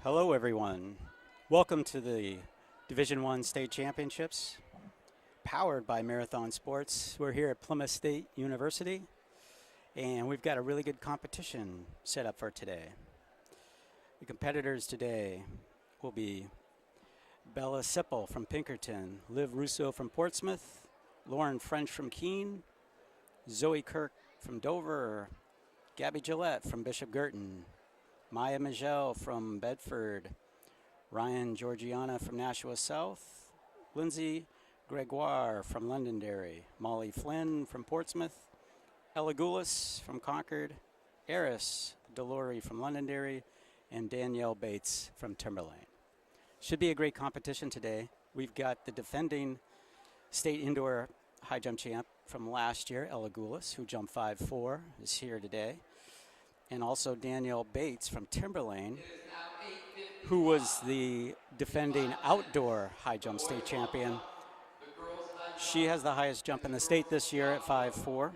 Hello, everyone. Welcome to the Division One State Championships, powered by Marathon Sports. We're here at Plymouth State University, and we've got a really good competition set up for today. The competitors today will be Bella Sipple from Pinkerton, Liv Russo from Portsmouth, Lauren French from Keene, Zoe Kirk from Dover, Gabby Gillette from Bishop Girton, Maya Magel from Bedford, Ryan Georgiana from Nashua South, Lindsay Gregoire from Londonderry, Molly Flynn from Portsmouth, Ella Goulis from Concord, Eris Delory from Londonderry, and Danielle Bates from Timberlane. Should be a great competition today. We've got the defending state indoor high jump champ from last year, Ella Goulis, who jumped 5'4", is here today. And also Danielle Bates from Timberlane, who was the defending outdoor high jump state champion. She has the highest jump in the state this year at 5'4",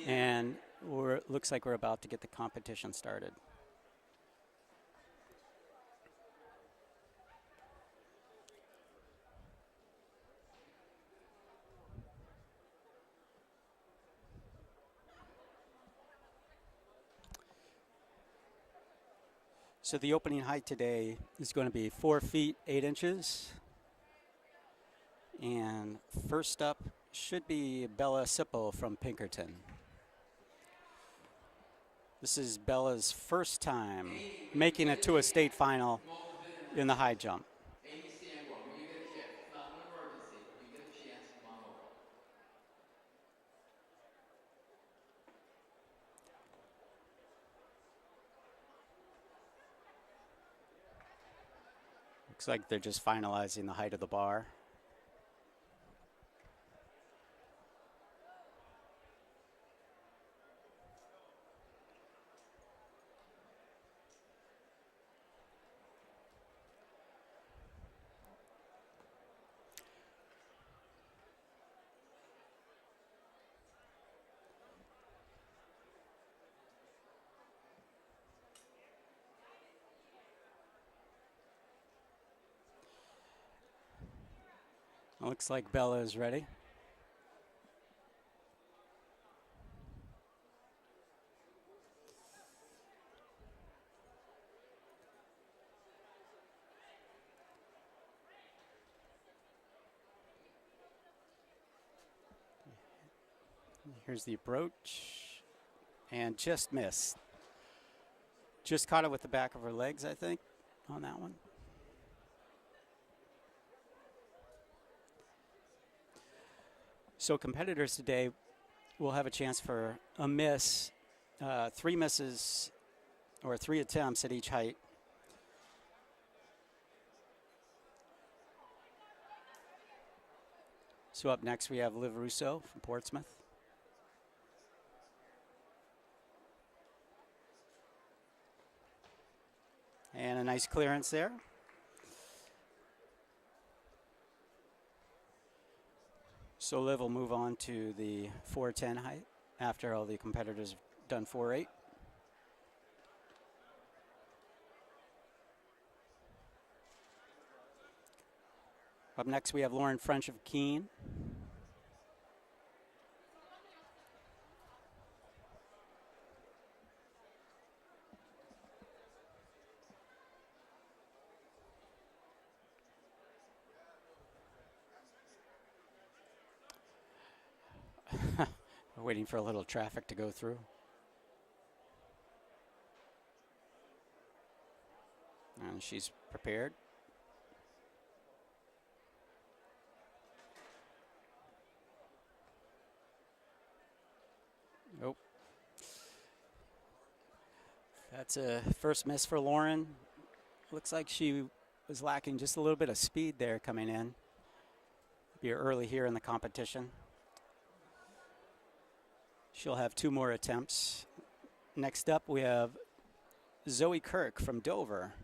and looks like we're about to get the competition started. So the opening height today is going to be 4 feet 8 inches. And first up should be Bella Sipple from Pinkerton. This is Bella's first time making it to a state final in the high jump. Looks like they're just finalizing the height of the bar. Looks like Bella is ready. Here's the approach, and just missed. Just caught it with the back of her legs, I think, on that one. So competitors today will have a chance for a miss, 3 misses, or 3 attempts at each height. So up next we have Liv Russo from Portsmouth. And a nice clearance there. So Liv will move on to the 4'10" height after all the competitors have done 4'8". Up next we have Lauren French of Keene. We're waiting for a little traffic to go through. And she's prepared. Nope. That's a first miss for Lauren. Looks like she was lacking just a little bit of speed there coming in. Be early here in the competition. She'll have 2 more attempts. Next up, we have Zoe Kirk from Dover.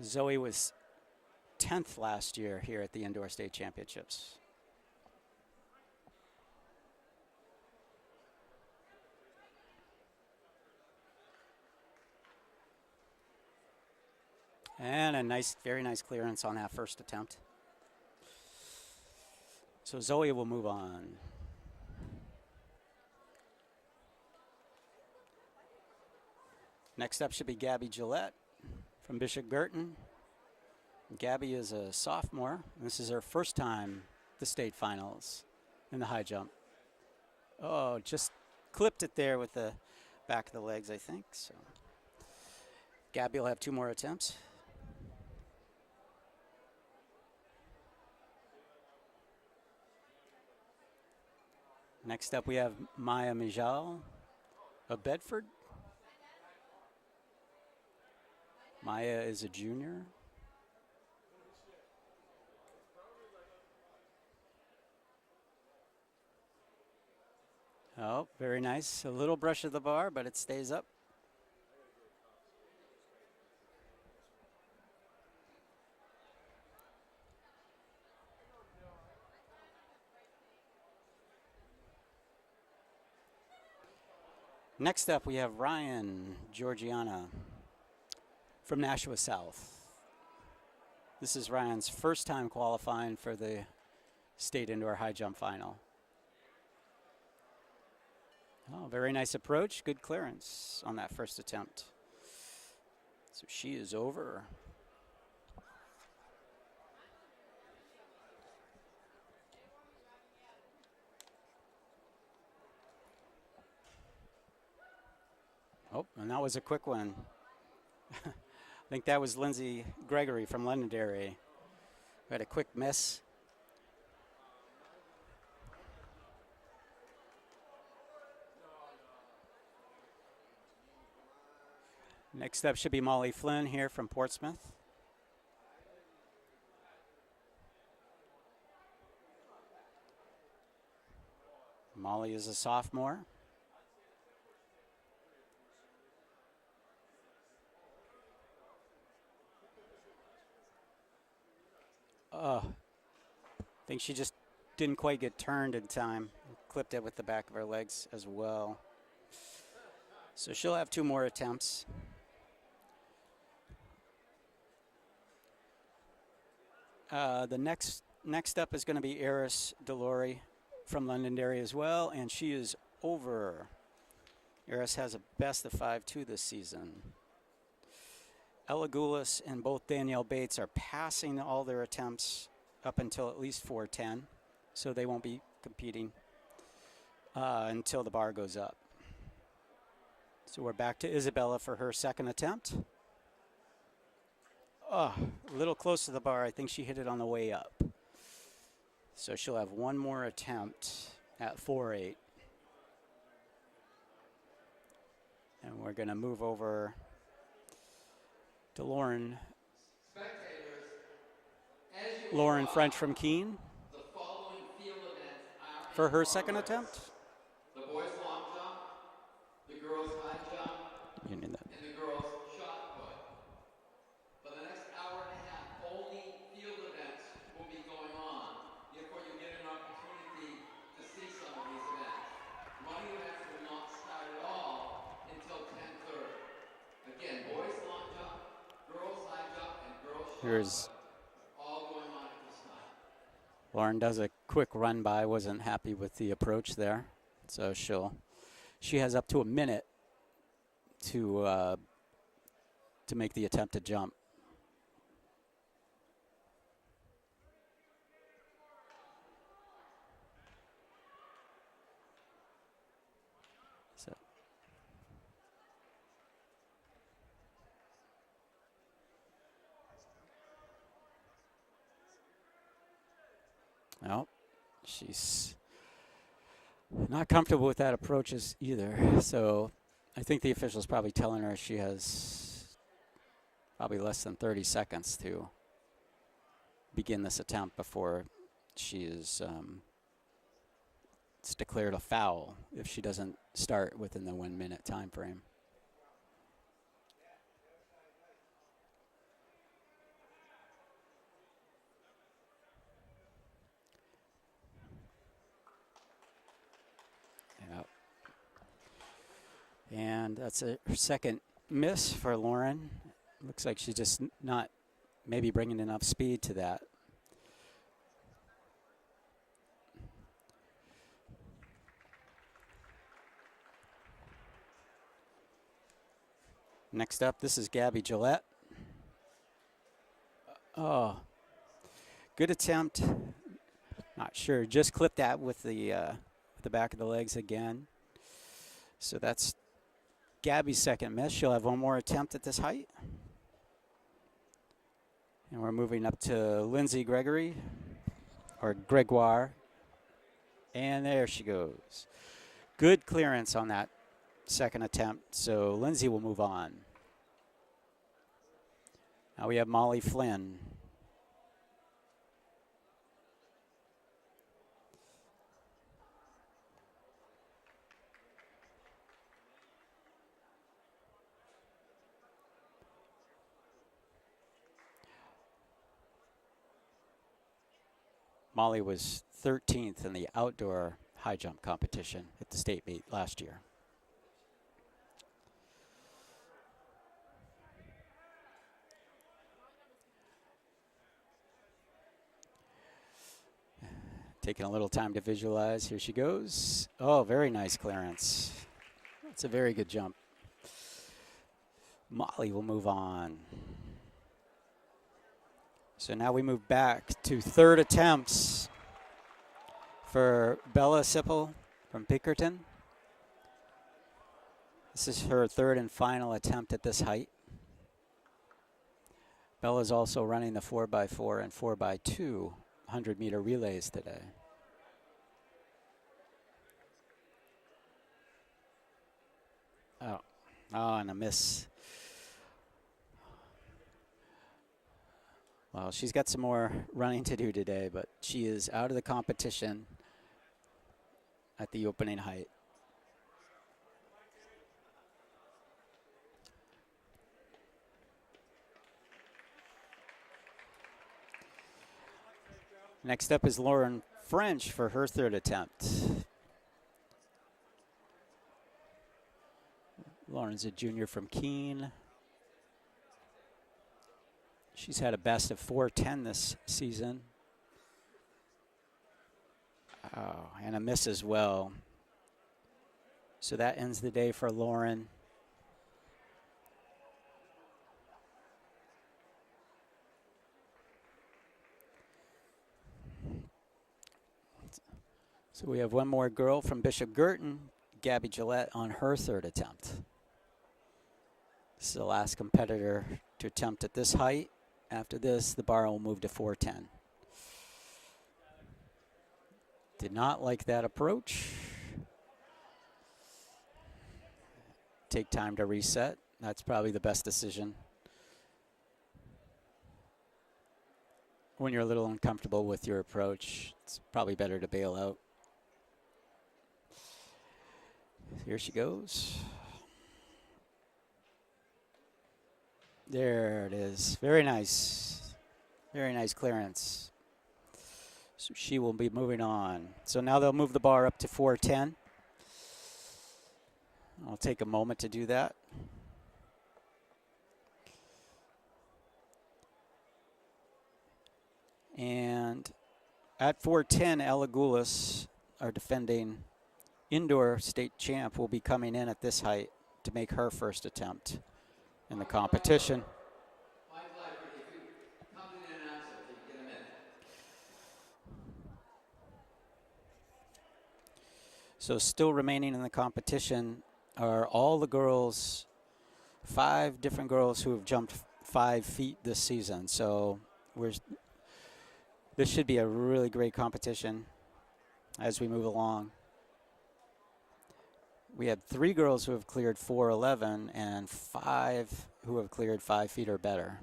Zoe was 10th last year here at the Indoor State Championships. And a nice, very nice clearance on that first attempt. So Zoe will move on. Next up should be Gabby Gillette from Bishop Girton. Gabby is a sophomore. This is her first time at the state finals in the high jump. Oh, just clipped it there with the back of the legs, I think. So Gabby will have 2 more attempts. Next up, we have Maya Mijal of Bedford. Maya is a junior. Oh, very nice. A little brush of the bar, but it stays up. Next up, we have Ryan Georgiana from Nashua South. This is Ryan's first time qualifying for the state indoor high jump final. Oh, very nice approach. Good clearance on that first attempt. So she is over. Oh, and that was a quick one. I think that was Lindsay Gregory from Londonderry. Had a quick miss. Next up should be Molly Flynn here from Portsmouth. Molly is a sophomore. I think she just didn't quite get turned in time. Clipped it with the back of her legs as well. So she'll have 2 more attempts. The next up is going to be Eris Delori from Londonderry as well, and she is over. Eris has a best of 5-2 this season. Ella Goulas and both Danielle Bates are passing all their attempts up until at least 4:10, so they won't be competing until the bar goes up. So we're back to Isabella for her second attempt. Oh, a little close to the bar. I think she hit it on the way up. So she'll have 1 more attempt at 4.8. And we're going to move over to Lauren French from Keene for her second attempt. The boys long jump, the girls high jump, You need that. and the girls shot put. For the next hour and a half, only field events will be going on. Therefore, you get an opportunity to see some of these events. Running events will not start at all until 10:30. Again, boys long jump, girls high jump, and girls shot put. All going on at this time. Lauren does a quick run by, wasn't happy with the approach there. So she has up to a minute to make the attempt to jump. So well, she's not comfortable with that approach either. So I think the official's probably telling her she has probably less than 30 seconds to begin this attempt before she is it's declared a foul if she doesn't start within the 1 minute time frame. Yep. And that's her second miss for Lauren. Looks like she's just not maybe bringing enough speed to that. Next up, this is Gabby Gillette. Oh, good attempt. Not sure. Just clipped that with the back of the legs again. So that's Gabby's second miss. She'll have one more attempt at this height. And we're moving up to Lindsay Gregory, or Gregoire. And there she goes. Good clearance on that second attempt. So Lindsay will move on. Now we have Molly Flynn. Molly was 13th in the outdoor high jump competition at the state meet last year. Taking a little time to visualize. Here she goes. Oh, very nice clearance. That's a very good jump. Molly will move on. So now we move back to third attempts for Bella Sippel from Pinkerton. This is her third and final attempt at this height. Bella's also running the 4x4 and 4x2 100-meter relays today. Oh, and a miss. Well, she's got some more running to do today, but she is out of the competition at the opening height. Next up is Lauren French for her third attempt. Lauren's a junior from Keene. She's had a best of 4:10 this season. Oh, and a miss as well. So that ends the day for Lauren. So we have one more girl from Bishop Girton, Gabby Gillette, on her third attempt. This is the last competitor to attempt at this height. After this, the bar will move to 4:10. Did not like that approach. Take time to reset. That's probably the best decision. When you're a little uncomfortable with your approach, it's probably better to bail out. Here she goes. There it is. Very nice. Very nice clearance. So she will be moving on. So now they'll move the bar up to 4:10. I'll take a moment to do that. And at 4:10, Ella Goulas, our defending indoor state champ, will be coming in at this height to make her first attempt in the competition. So still remaining in the competition are all the girls, 5 different girls who have jumped 5 feet this season. So this should be a really great competition as we move along. We had 3 girls who have cleared 4:11 and 5 who have cleared 5 feet or better.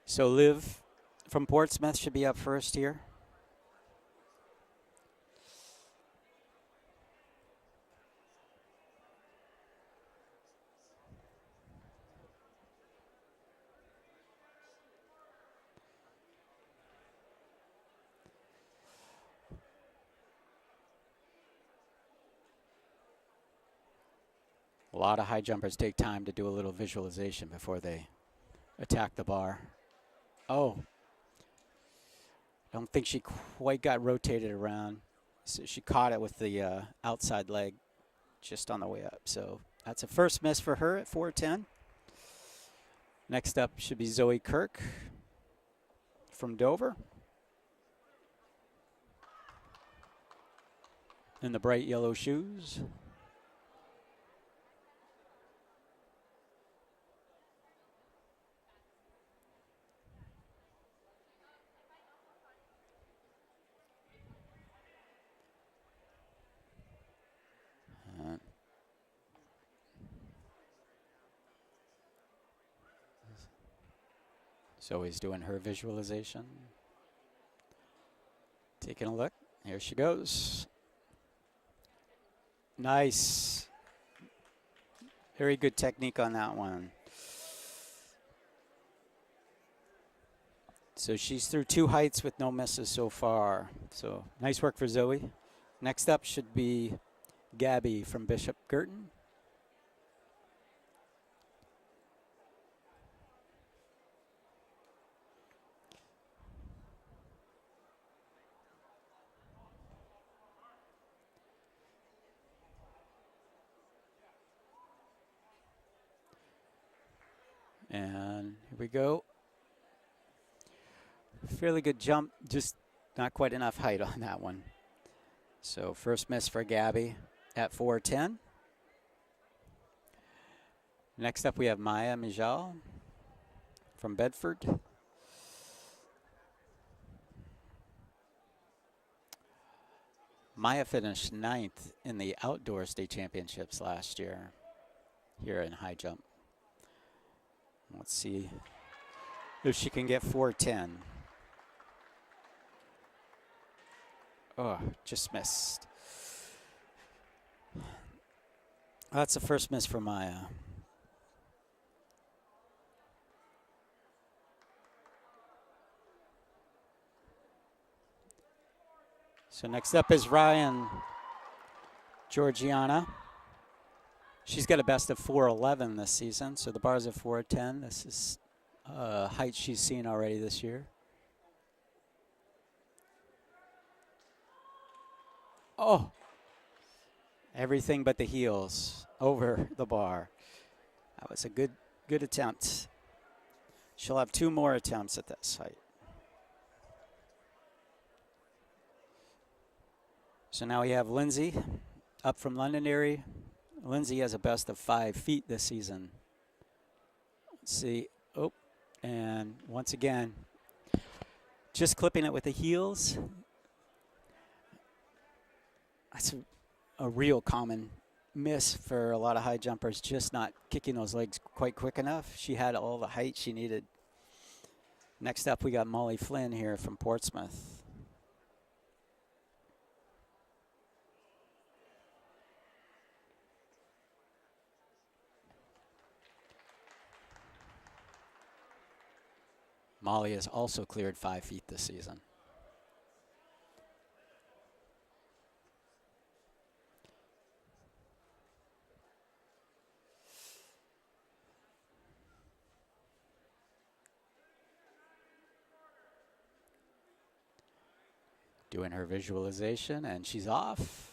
So Liv from Portsmouth should be up first here. A lot of high jumpers take time to do a little visualization before they attack the bar. Oh, I don't think she quite got rotated around. So she caught it with the outside leg just on the way up. So that's a first miss for her at 410. Next up should be Zoe Kirk from Dover. In the bright yellow shoes. Zoe's doing her visualization. Taking a look. Here she goes. Nice. Very good technique on that one. So she's through 2 heights with no misses so far. So nice work for Zoe. Next up should be Gabby from Bishop Girton. And here we go. Fairly good jump, just not quite enough height on that one. So first miss for Gabby at 410. Next up we have Maya Mijal from Bedford. Maya finished 9th in the outdoor state championships last year here in high jump. Let's see if she can get 410. Oh, just missed. That's the first miss for Maya. So next up is Ryan Georgiana. She's got a best of 411 this season, so the bar's at 410. This is height she's seen already this year. Oh, everything but the heels over the bar. That was a good attempt. She'll have 2 more attempts at this height. So now we have Lindsay up from Londonderry. Lindsay has a best of 5 feet this season. Let's see. Oh, and once again, just clipping it with the heels. That's a real common miss for a lot of high jumpers, just not kicking those legs quite quick enough. She had all the height she needed. Next up, we got Molly Flynn here from Portsmouth. Molly has also cleared 5 feet this season. Doing her visualization, and she's off.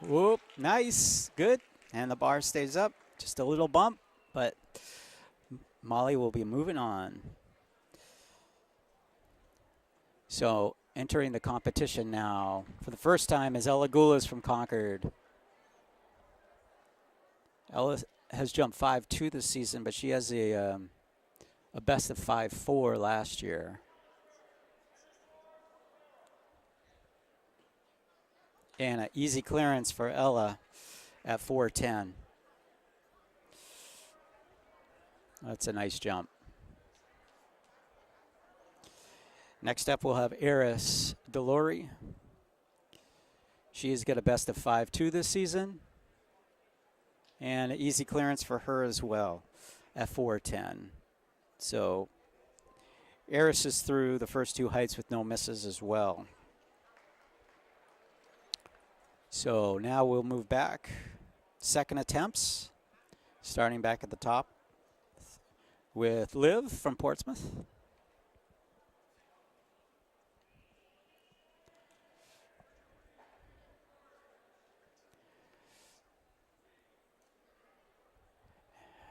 Whoop, nice, good. And the bar stays up, just a little bump, but Molly will be moving on. So entering the competition now for the first time is Ella Goulas from Concord. Ella has jumped 5.2 this season, but she has a best of 5.4 last year. And an easy clearance for Ella at 410. That's a nice jump. Next up, we'll have Eris Delory. She's got a best of 5.2 this season. And an easy clearance for her as well at 410. So Eris is through the first 2 heights with no misses as well. So now we'll move back second attempts, starting back at the top with Liv from Portsmouth.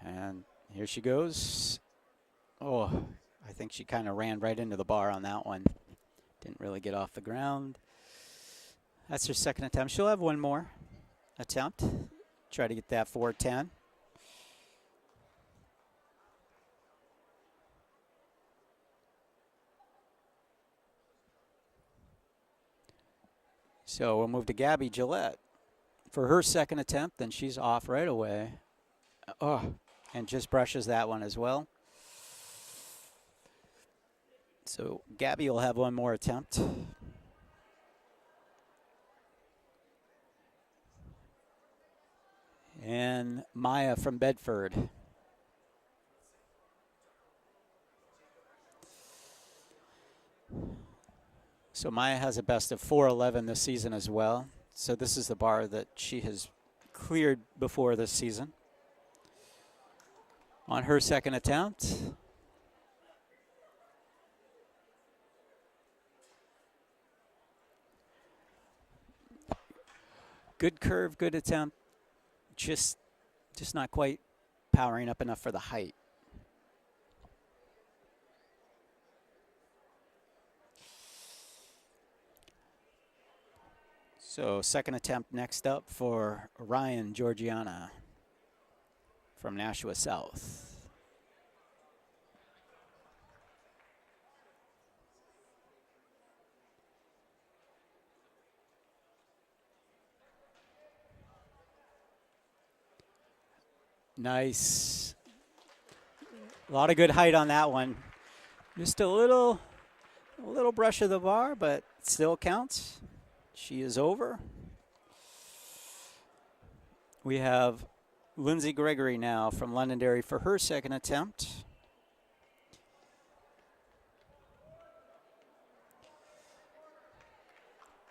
And here she goes. Oh, I think she kind of ran right into the bar on that one. Didn't really get off the ground. That's her second attempt. She'll have one more attempt. Try to get that 410. So we'll move to Gabby Gillette for her second attempt. Then she's off right away. Oh, and just brushes that one as well. So Gabby will have one more attempt. And Maya from Bedford. So Maya has a best of 411 this season as well. So this is the bar that she has cleared before this season. On her second attempt. Good curve, good attempt. Just not quite powering up enough for the height. So second attempt next up for Ryan Georgiana from Nashua South. Nice. A lot of good height on that one. Just a little brush of the bar, but still counts. She is over. We have Lindsay Gregory now from Londonderry for her second attempt.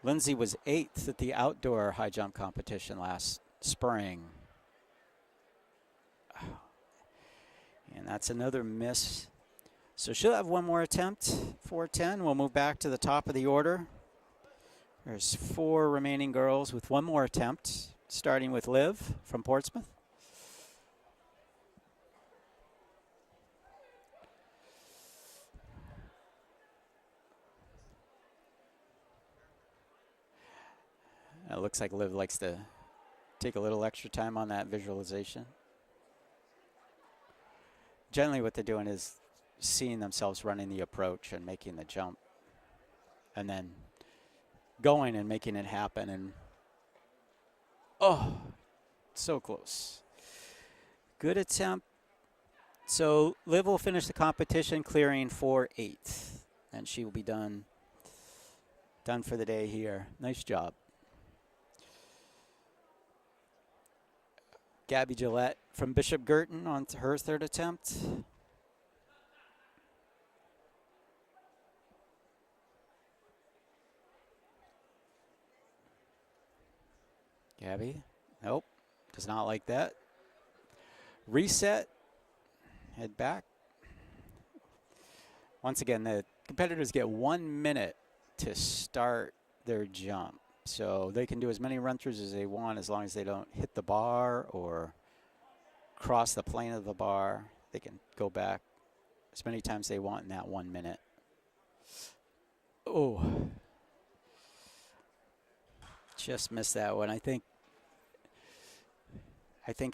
Lindsay was 8th at the outdoor high jump competition last spring. And that's another miss. So she'll have one more attempt, 410. We'll move back to the top of the order. There's 4 remaining girls with one more attempt, starting with Liv from Portsmouth. It looks like Liv likes to take a little extra time on that visualization. Generally what they're doing is seeing themselves running the approach and making the jump. And then going and making it happen. And oh, so close. Good attempt. So Liv will finish the competition clearing 4-8. And she will be done for the day here. Nice job. Gabby Gillette from Bishop Girton on to her third attempt. Gabby, nope, does not like that. Reset, head back. Once again, the competitors get 1 minute to start their jump. So they can do as many run-throughs as they want as long as they don't hit the bar or cross the plane of the bar. They can go back as many times as they want in that 1 minute. Oh, just missed that one. I think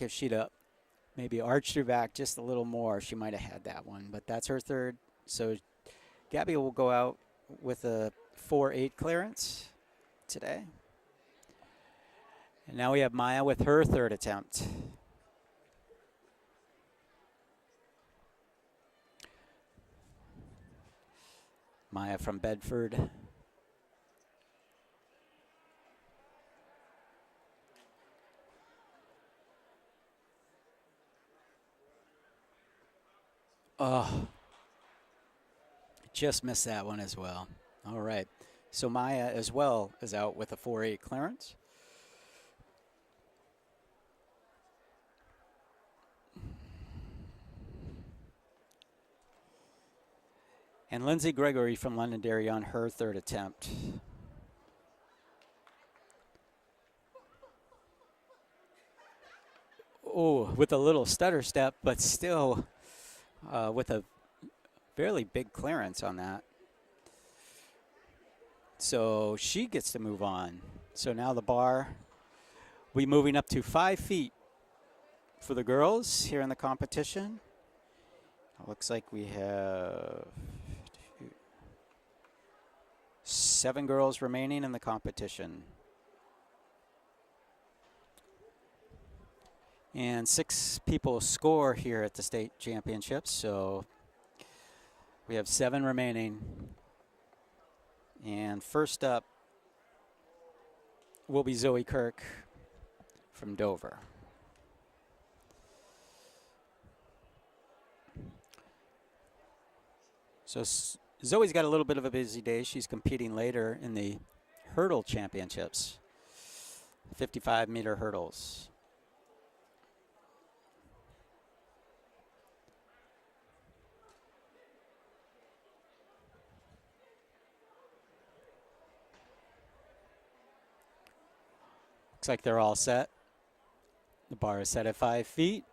if she'd maybe arched her back just a little more, she might have had that one. But that's her third. So Gabby will go out with a 4-8 clearance today. And now we have Maya with her third attempt. Maya from Bedford. Oh, just missed that one as well. All right. So Maya as well is out with a 4-8 clearance. And Lindsay Gregory from Londonderry on her third attempt. Oh, with a little stutter step, but still with a fairly big clearance on that. So she gets to move on. So now the bar will be moving up to 5 feet for the girls here in the competition. It looks like we have 7 girls remaining in the competition. And 6 people score here at the state championships, so we have 7 remaining. And first up will be Zoe Kirk from Dover. So Zoe's got a little bit of a busy day. She's competing later in the hurdle championships, 55-meter hurdles. Looks like they're all set. The bar is set at 5 feet.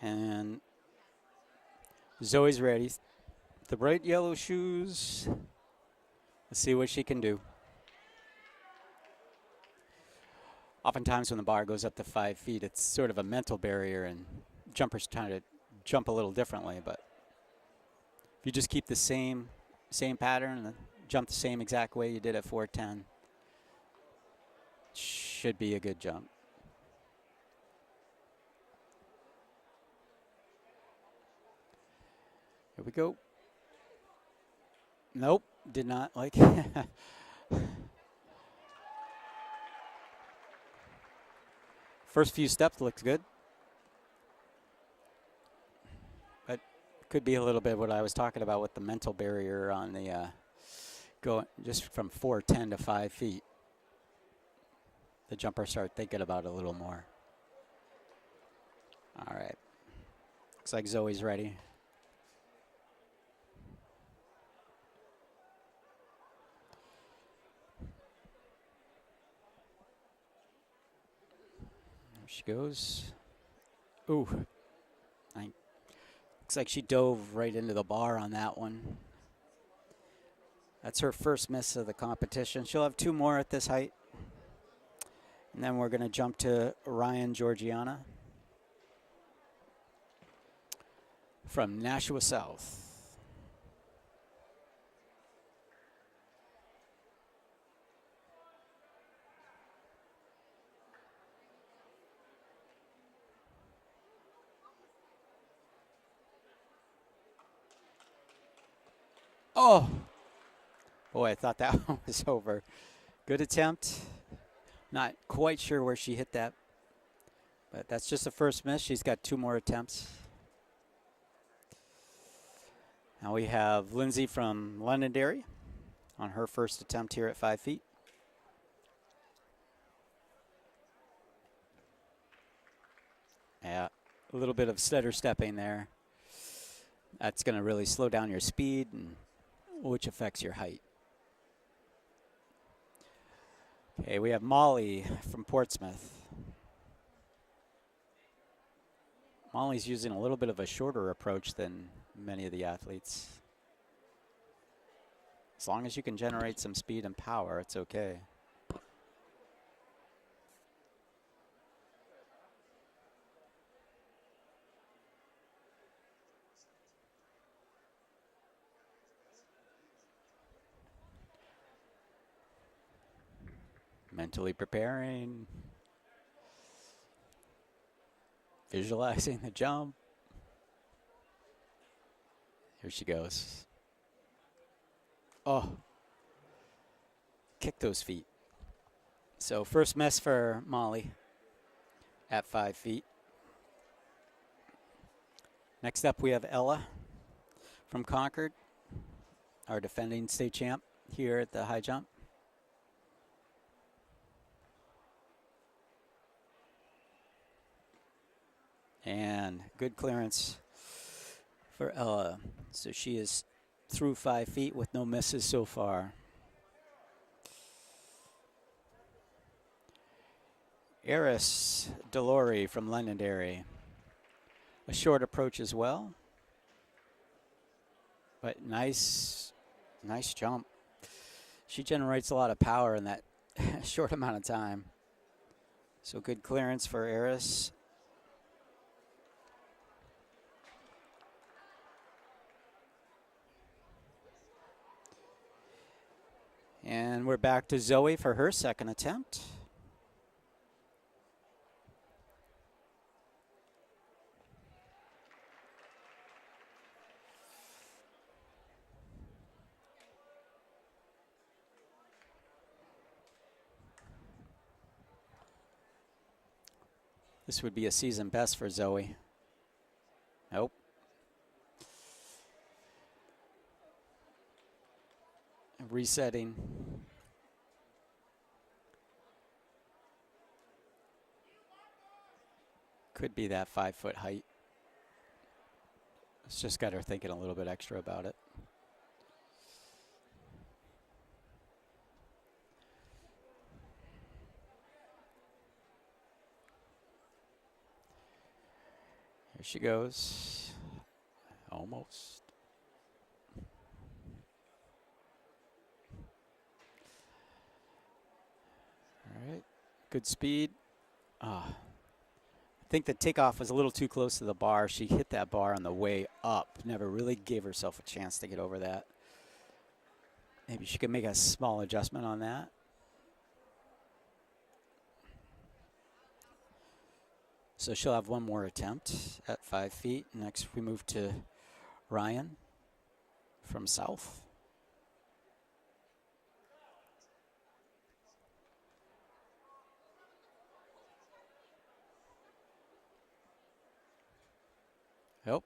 And Zoe's ready. The bright yellow shoes. Let's see what she can do. Oftentimes when the bar goes up to 5 feet, it's sort of a mental barrier and jumpers trying to jump a little differently, but if you just keep the same pattern and jump the same exact way you did at 410, should be a good jump. Here we go. Nope, did not like. First few steps looks good. But could be a little bit what I was talking about with the mental barrier on the going just from 410 to 5 feet. The jumpers start thinking about it a little more. All right. Looks like Zoe's ready. There she goes. Ooh. Looks like she dove right into the bar on that one. That's her first miss of the competition. She'll have 2 more at this height. And then we're going to jump to Ryan Georgiana from Nashua South. Oh, boy, I thought that one was over. Good attempt. Not quite sure where she hit that, but that's just the first miss. She's got 2 more attempts. Now we have Lindsay from Londonderry on her first attempt here at 5 feet. Yeah, a little bit of stutter stepping there. That's going to really slow down your speed, and which affects your height. Okay, we have Molly from Portsmouth. Molly's using a little bit of a shorter approach than many of the athletes. As long as you can generate some speed and power, it's okay. Mentally preparing, visualizing the jump. Here she goes. Oh, kick those feet. So first miss for Molly at 5 feet. Next up we have Ella from Concord. our defending state champ here at the high jump. And good clearance for Ella. So she is through 5 feet with no misses so far. Eris Delori from Londonderry. A short approach as well. But nice jump. She generates a lot of power in that short amount of time. So good clearance for Eris. And we're back to Zoe for her second attempt. This would be a season best for Zoe. Nope. Resetting. Could be that 5 foot height. It's just got her thinking a little bit extra about it. Here she goes. Almost. All right. Good speed. I think the takeoff was a little too close to the bar. She hit that bar on the way up. Never really gave herself a chance to get over that. Maybe she could make a small adjustment on that. So she'll have one more attempt at 5 feet. Next we move to Ryan from South. Yep.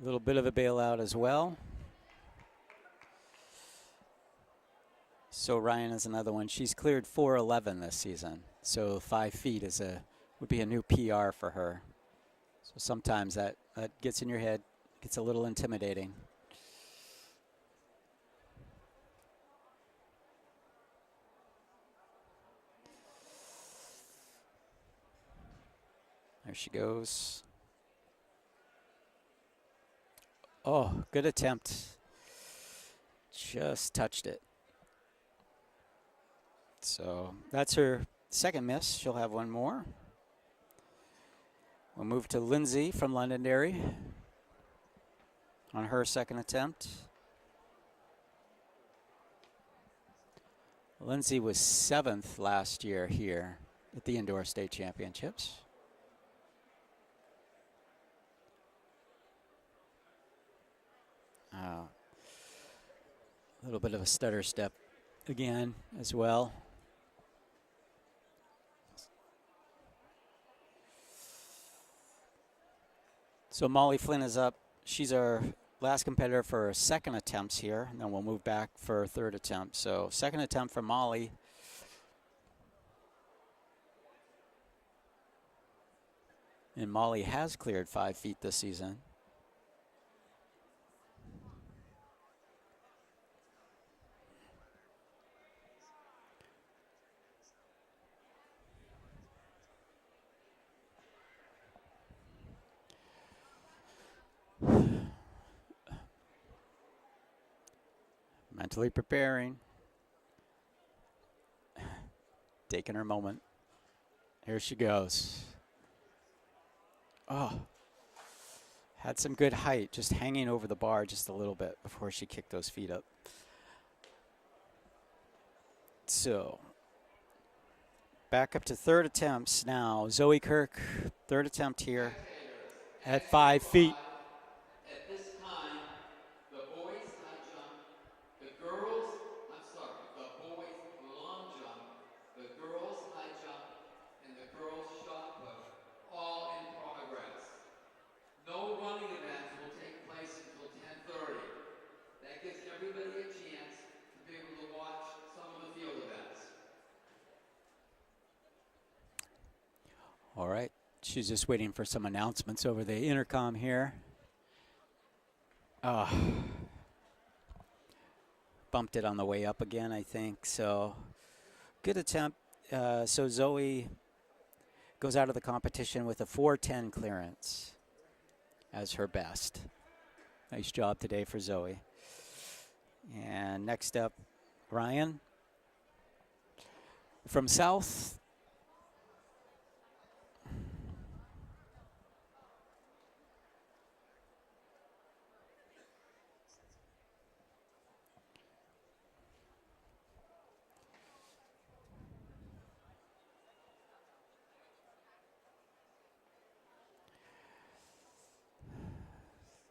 A little bit of a bailout as well. So Ryan is another one. She's cleared 4.11 this season. So 5 feet would be a new PR for her. So sometimes that gets in your head, gets a little intimidating. There she goes. Oh, good attempt. Just touched it. So that's her second miss. She'll have one more. We'll move to Lindsay from Londonderry on her second attempt. Lindsay was 7th last year here at the Indoor State Championships. A little bit of a stutter step again as well. So Molly Flynn is up. She's our last competitor for her second attempts here, and then we'll move back for her third attempt. So second attempt for Molly. And Molly has cleared 5 feet this season. Mentally preparing. Taking her moment. Here she goes. Oh. Had some good height, just hanging over the bar just a little bit before she kicked those feet up. So, back up to third attempts now. Zoe Kirk, third attempt here at 5 feet. At this time, the boys high jump, the boys long jump, the girls high jump, and the girls shot put, all in progress. No running events will take place until 10:30. All right. She's just waiting for some announcements over the intercom here. Bumped it on the way up again, I think. So good attempt. So Zoe goes out of the competition with a 4:10 clearance as her best. Nice job today for Zoe. And next up, Ryan from South.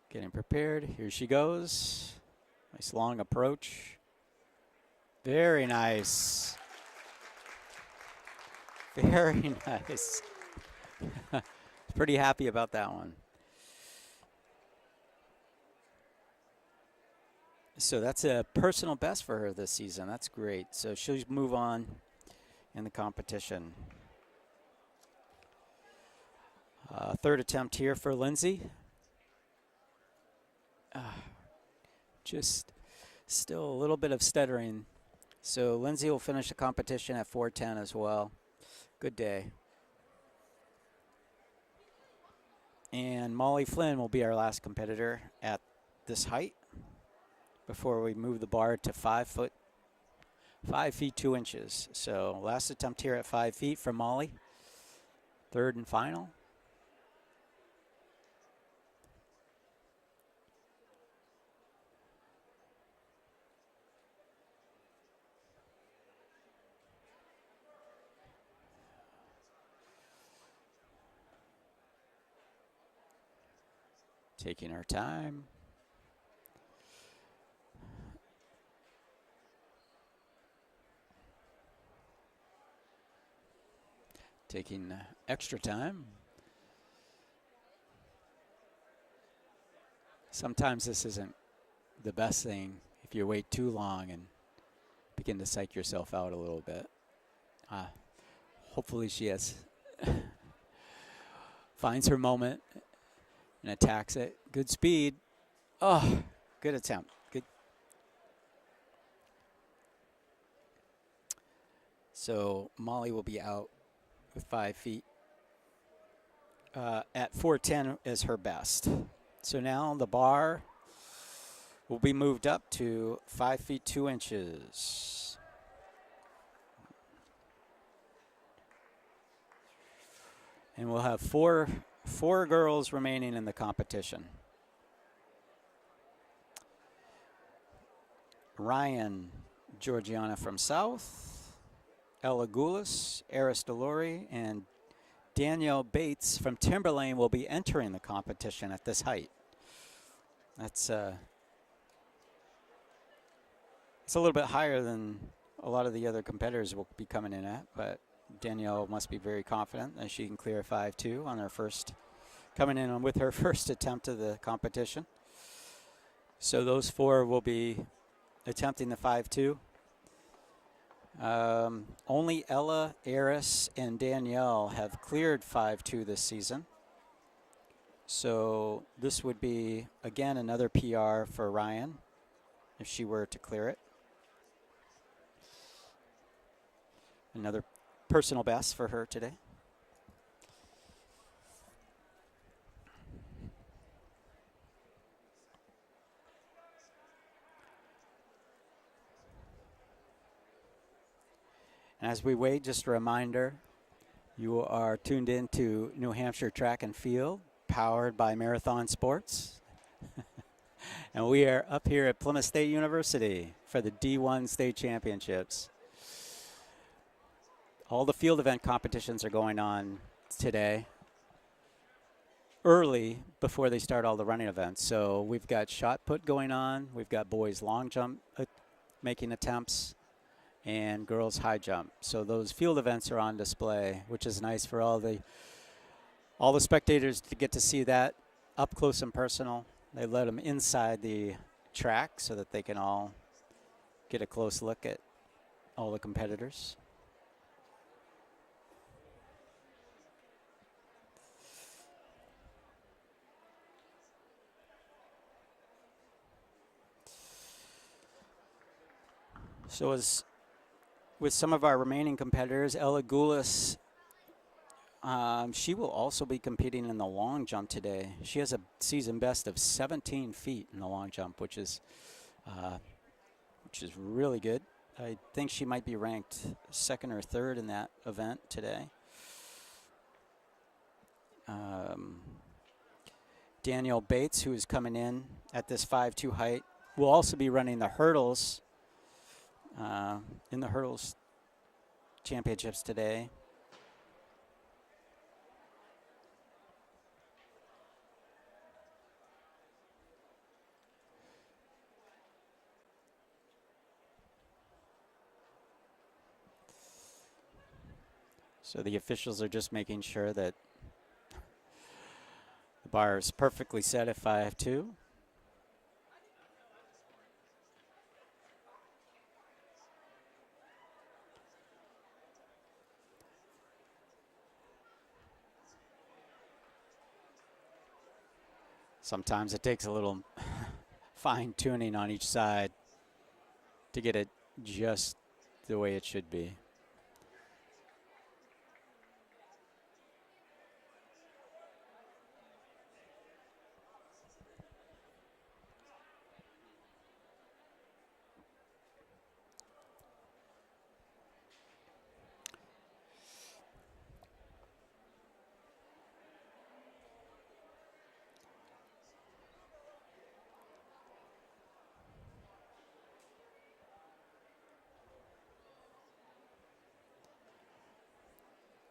Getting prepared. Here she goes. Nice long approach. Very nice. Very nice. Pretty happy about that one. So that's a personal best for her this season. That's great. So she'll move on in the competition. Third attempt here for Lindsay. Just still a little bit of stuttering. So Lindsay will finish the competition at 4:10 as well. Good day. And Molly Flynn will be our last competitor at this height before we move the bar to 5 feet 2 inches. So last attempt here at 5 feet for Molly. Third and final. Taking our time. Taking extra time. Sometimes this isn't the best thing if you wait too long and begin to psych yourself out a little bit. Hopefully she finds her moment and attacks it. Good speed. Oh, good attempt. Good. So Molly will be out with 5 feet at 4:10 is her best. So now the bar will be moved up to 5 feet 2 inches. And we'll have four girls remaining in the competition. Ryan Georgiana from South, Ella Goulis, Eris Delori, and Danielle Bates from Timberlane will be entering the competition at this height. That's it's a little bit higher than a lot of the other competitors will be coming in at, but Danielle must be very confident that she can clear 5.2 on her first, coming in with her first attempt of the competition. So those four will be attempting the 5.2. Only Ella, Eris, and Danielle have cleared 5.2 this season. So this would be, again, another PR for Ryan if she were to clear it. Another personal best for her today. And as we wait, just a reminder, you are tuned in to New Hampshire Track and Field, powered by Marathon Sports. And we are up here at Plymouth State University for the D1 State Championships. All the field event competitions are going on today, early before they start all the running events. So we've got shot put going on, we've got boys long jump making attempts, and girls high jump. So those field events are on display, which is nice for all the spectators to get to see that up close and personal. They let them inside the track so that they can all get a close look at all the competitors. So as with some of our remaining competitors, Ella Goulis, she will also be competing in the long jump today. She has a season best of 17 feet in the long jump, which is really good. I think she might be ranked second or third in that event today. Danielle Bates, who is coming in at this 5'2" height, will also be running the hurdles in the hurdles championships today. So the officials are just making sure that the bar is perfectly set at 5'2". Sometimes it takes a little fine tuning on each side to get it just the way it should be.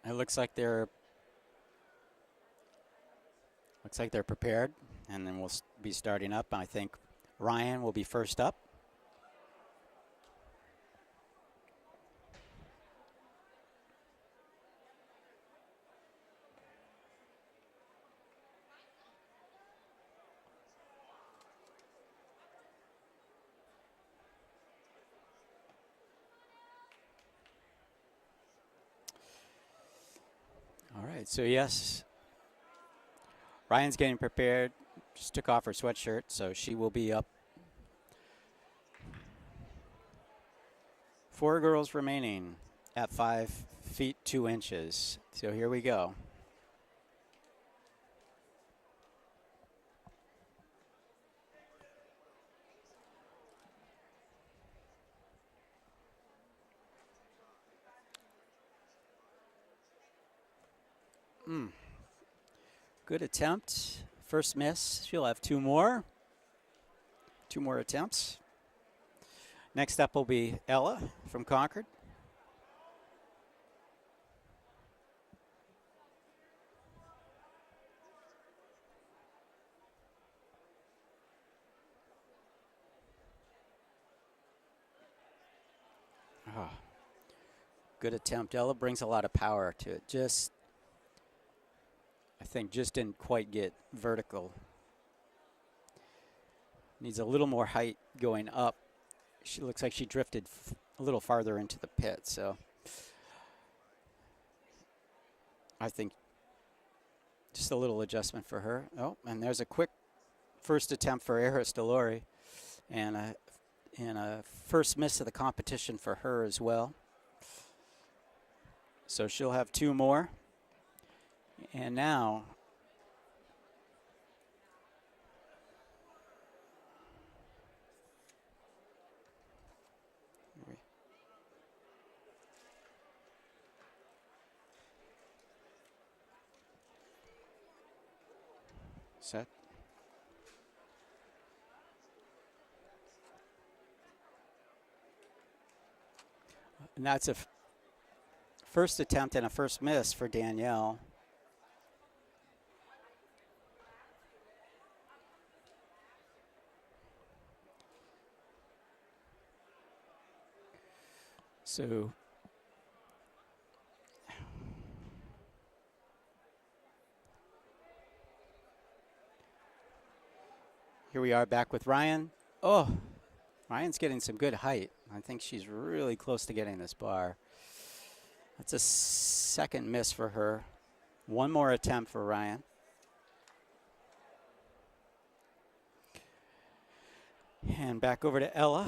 It looks like they're prepared, and then we'll be starting up. I think Ryan will be first up. All right, so yes, Ryan's getting prepared. Just took off her sweatshirt, so she will be up. 4 girls remaining at 5 feet 2 inches. So here we go. Good attempt. First miss. She'll have 2 more. 2 more attempts. Next up will be Ella from Concord. Oh, good attempt. Ella brings a lot of power to it. I think just didn't quite get vertical. Needs a little more height going up. She looks like she drifted a little farther into the pit, so I think just a little adjustment for her. Oh, and there's a quick first attempt for Eris Delori, and a first miss of the competition for her as well. So she'll have 2 more. And now set. And that's a first attempt and a first miss for Danielle. So here we are back with Ryan. Oh, Ryan's getting some good height. I think she's really close to getting this bar. That's a second miss for her. 1 more attempt for Ryan. And back over to Ella.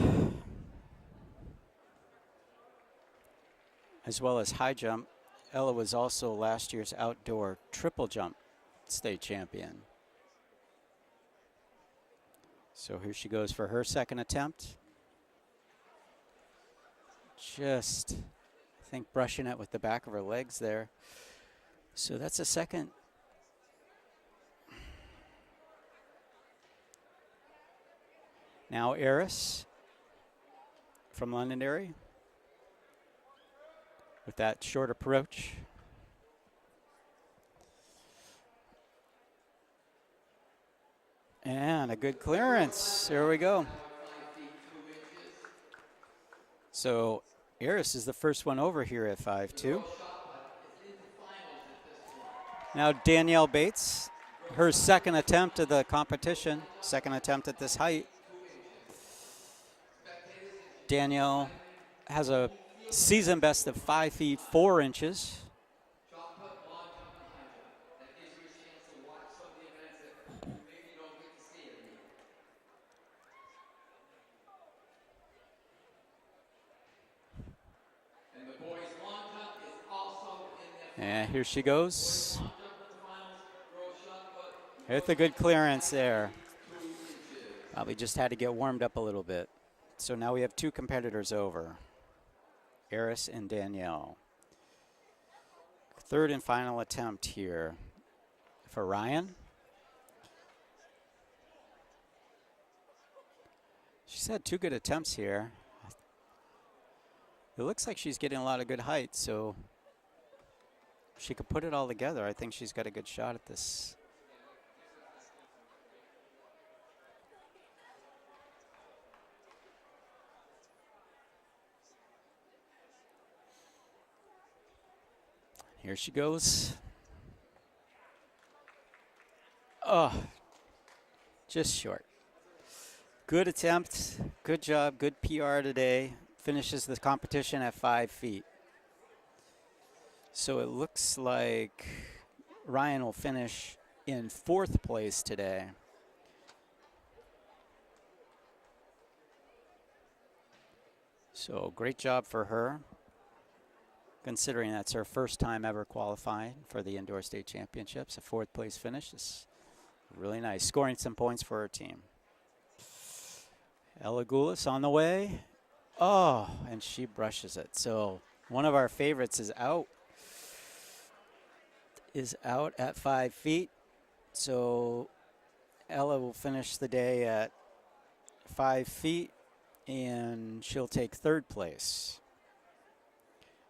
as well as high jump. Ella was also last year's outdoor triple jump state champion. So here she goes for her second attempt. Just, I think, brushing it with the back of her legs there. So that's a second. Now Eris from Londonderry with that short approach. And a good clearance. There we go. So Eris is the first one over here at 5'2". Now Danielle Bates, her second attempt at the competition, second attempt at this height. Danielle has a season best of 5 feet 4 inches. And here she goes. With a good clearance there. Probably just had to get warmed up a little bit. So now we have two competitors over, Eris and Danielle. Third and final attempt here for Ryan. She's had two good attempts here. It looks like she's getting a lot of good height, so if she could put it all together, I think she's got a good shot at this. Here she goes. Oh, just short. Good attempt, good job, good PR today. Finishes the competition at 5 feet. So it looks like Ryan will finish in 4th place today. So great job for her, considering that's her first time ever qualifying for the Indoor State Championships. A 4th place finish is really nice, scoring some points for her team. Ella Goulis on the way. Oh, and she brushes it. So one of our favorites is out at 5 feet. So Ella will finish the day at 5 feet, and she'll take 3rd place.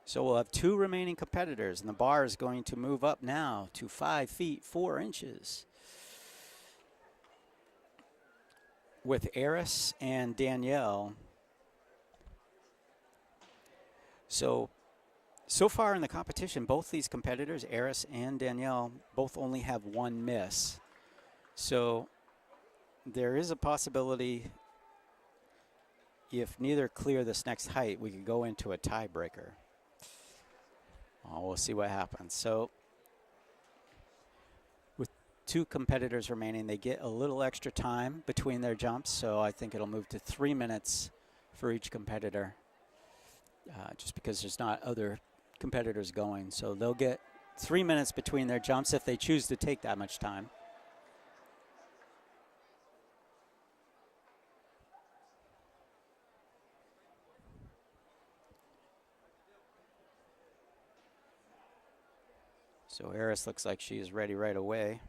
So we'll have two remaining competitors, and the bar is going to move up now to 5 feet 4 inches. With Eris and Danielle. So far in the competition, both these competitors, Eris and Danielle, both only have one miss. So there is a possibility, if neither clear this next height, we could go into a tiebreaker. We'll see what happens. So with two competitors remaining, they get a little extra time between their jumps. So I think it'll move to 3 minutes for each competitor, just because there's not other competitors going. So they'll get 3 minutes between their jumps if they choose to take that much time. So Eris looks like she is ready right away.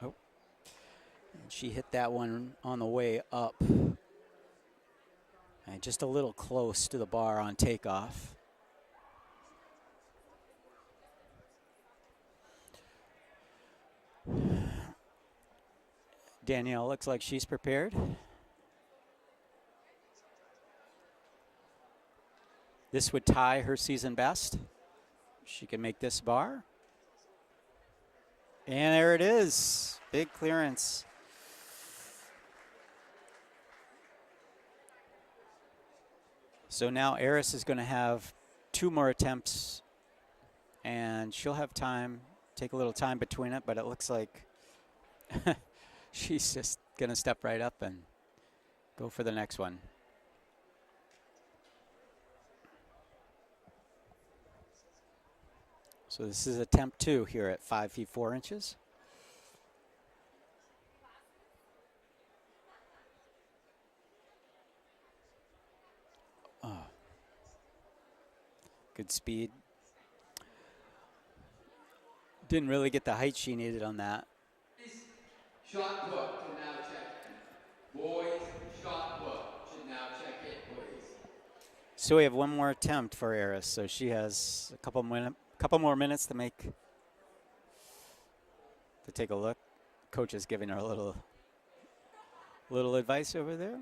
Oh, and she hit that one on the way up. And just a little close to the bar on takeoff. Danielle looks like she's prepared. This would tie her season best. She can make this bar. And there it is. Big clearance. So now Eris is going to have 2 more attempts, and she'll have time, take a little time between it, but it looks like she's just going to step right up and go for the next one. So this is attempt 2 here at 5 feet 4 inches. Oh. Good speed. Didn't really get the height she needed on that. Shot put can now check in. Boys, shot put should now check in, please. So we have one more attempt for Eris. So she has a couple more minutes to take a look. Coach is giving her a little advice over there.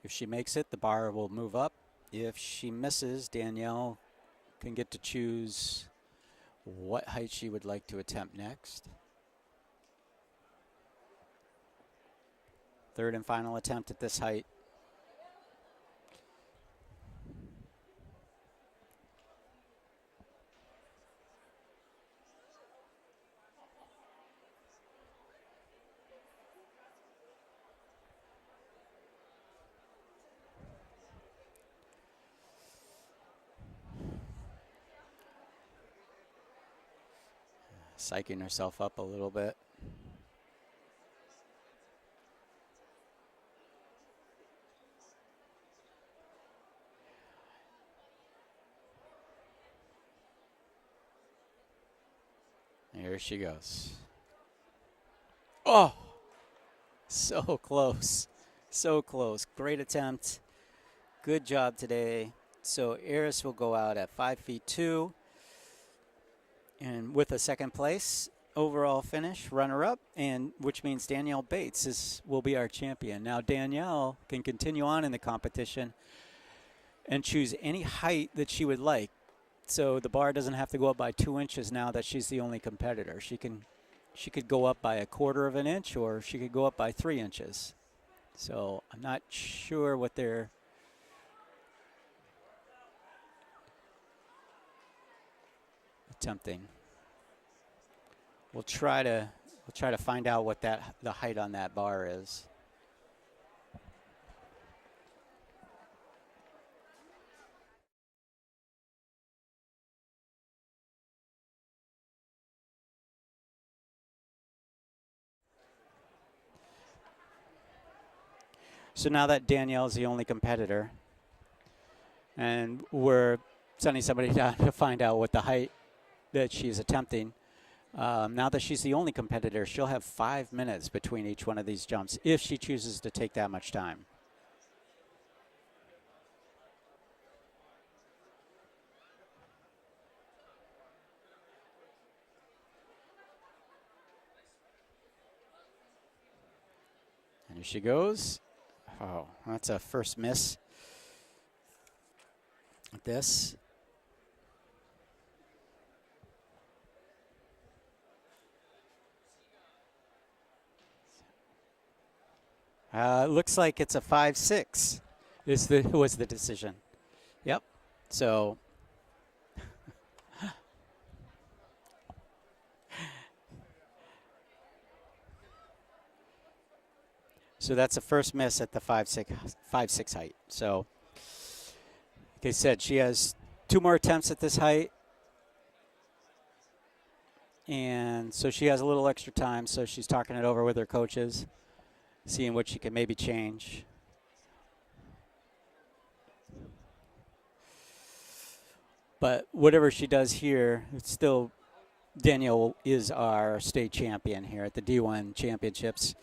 If she makes it, the bar will move up. If she misses, Danielle can get to choose what height she would like to attempt next. Third and final attempt at this height. Psyching herself up a little bit. Here she goes. Oh, so close. So close. Great attempt. Good job today. So Eris will go out at 5 feet 2. And with a second place overall finish, runner-up, and which means Danielle Bates will be our champion. Now Danielle can continue on in the competition and choose any height that she would like. So the bar doesn't have to go up by 2 inches now that she's the only competitor. She could go up by 1/4 of an inch, or she could go up by 3 inches. So I'm not sure what they're attempting. We'll try to find out what the height on that bar is. So now that Danielle's the only competitor, and we're sending somebody down to find out what the height that she's attempting. Now that she's the only competitor, she'll have 5 minutes between each one of these jumps if she chooses to take that much time. And here she goes. Oh, that's a first miss. This. Looks like it's a 5.6 was the decision. Yep. So that's a first miss at the 5.6 height. So like I said, she has 2 more attempts at this height. And so she has a little extra time, so she's talking it over with her coaches, seeing what she can maybe change. But whatever she does here, it's still Danielle is our state champion here at the D1 Championships.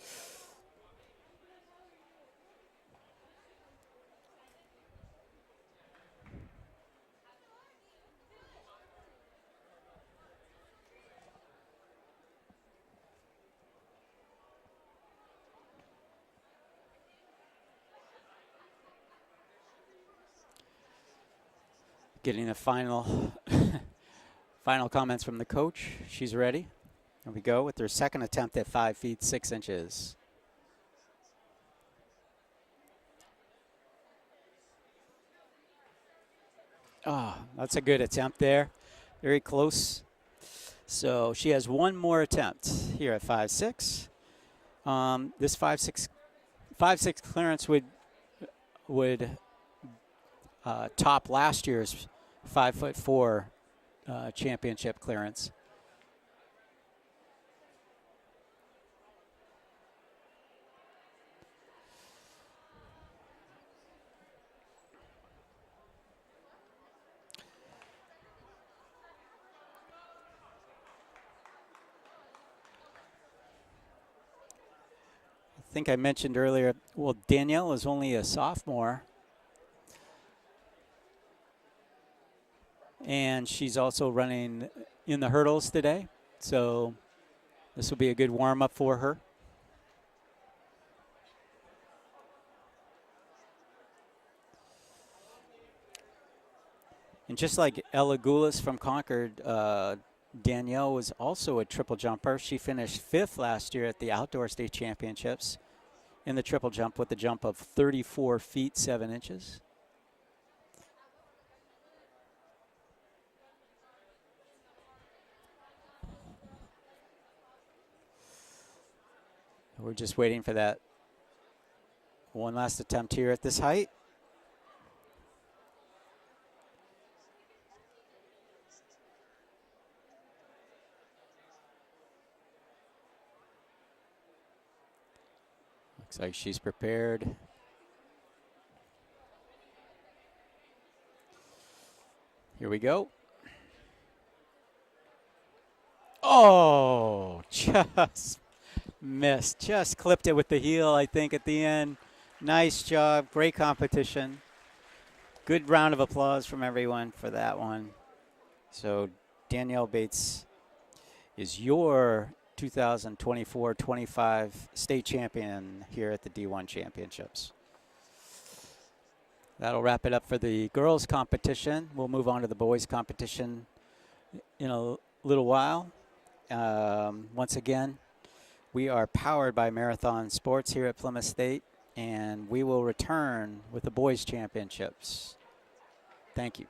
Getting the final final comments from the coach. She's ready. Here we go with her second attempt at 5 feet 6 inches. Oh, that's a good attempt there. Very close. So she has one more attempt here at 5'6". This 5'6" clearance would top last year's 5'4" championship clearance. I think I mentioned earlier, well, Danielle is only a sophomore. And she's also running in the hurdles today. So this will be a good warm-up for her. And just like Ella Goulas from Concord, Danielle was also a triple jumper. She finished 5th last year at the Outdoor State Championships in the triple jump with a jump of 34 feet 7 inches. We're just waiting for that one last attempt here at this height. Looks like she's prepared. Here we go. Oh, just missed. Just clipped it with the heel, I think, at the end. Nice job. Great competition. Good round of applause from everyone for that one. So Danielle Bates is your 2024-25 state champion here at the D1 Championships. That'll wrap it up for the girls competition. We'll move on to the boys competition in a little while. Once again, we are powered by Marathon Sports here at Plymouth State, and we will return with the boys championships. Thank you.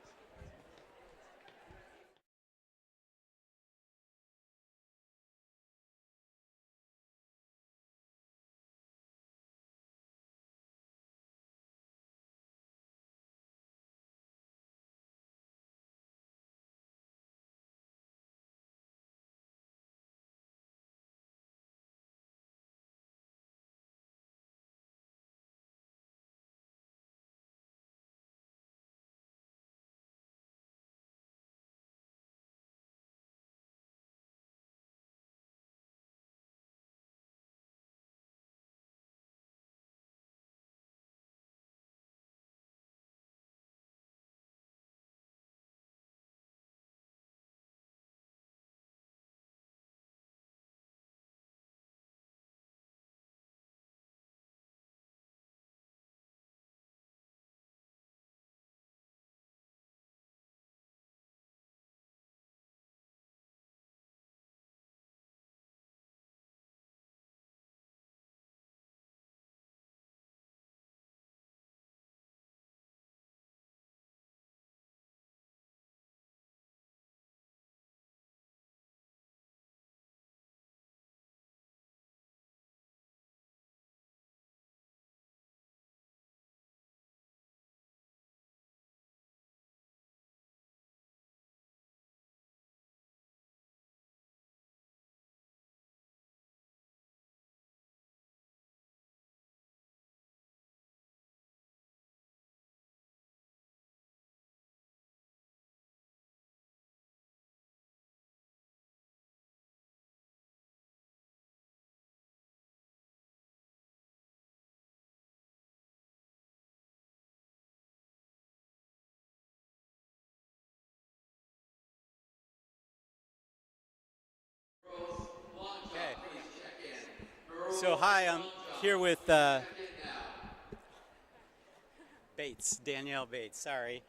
Okay. So hi, I'm here with Bates, Danielle Bates, sorry,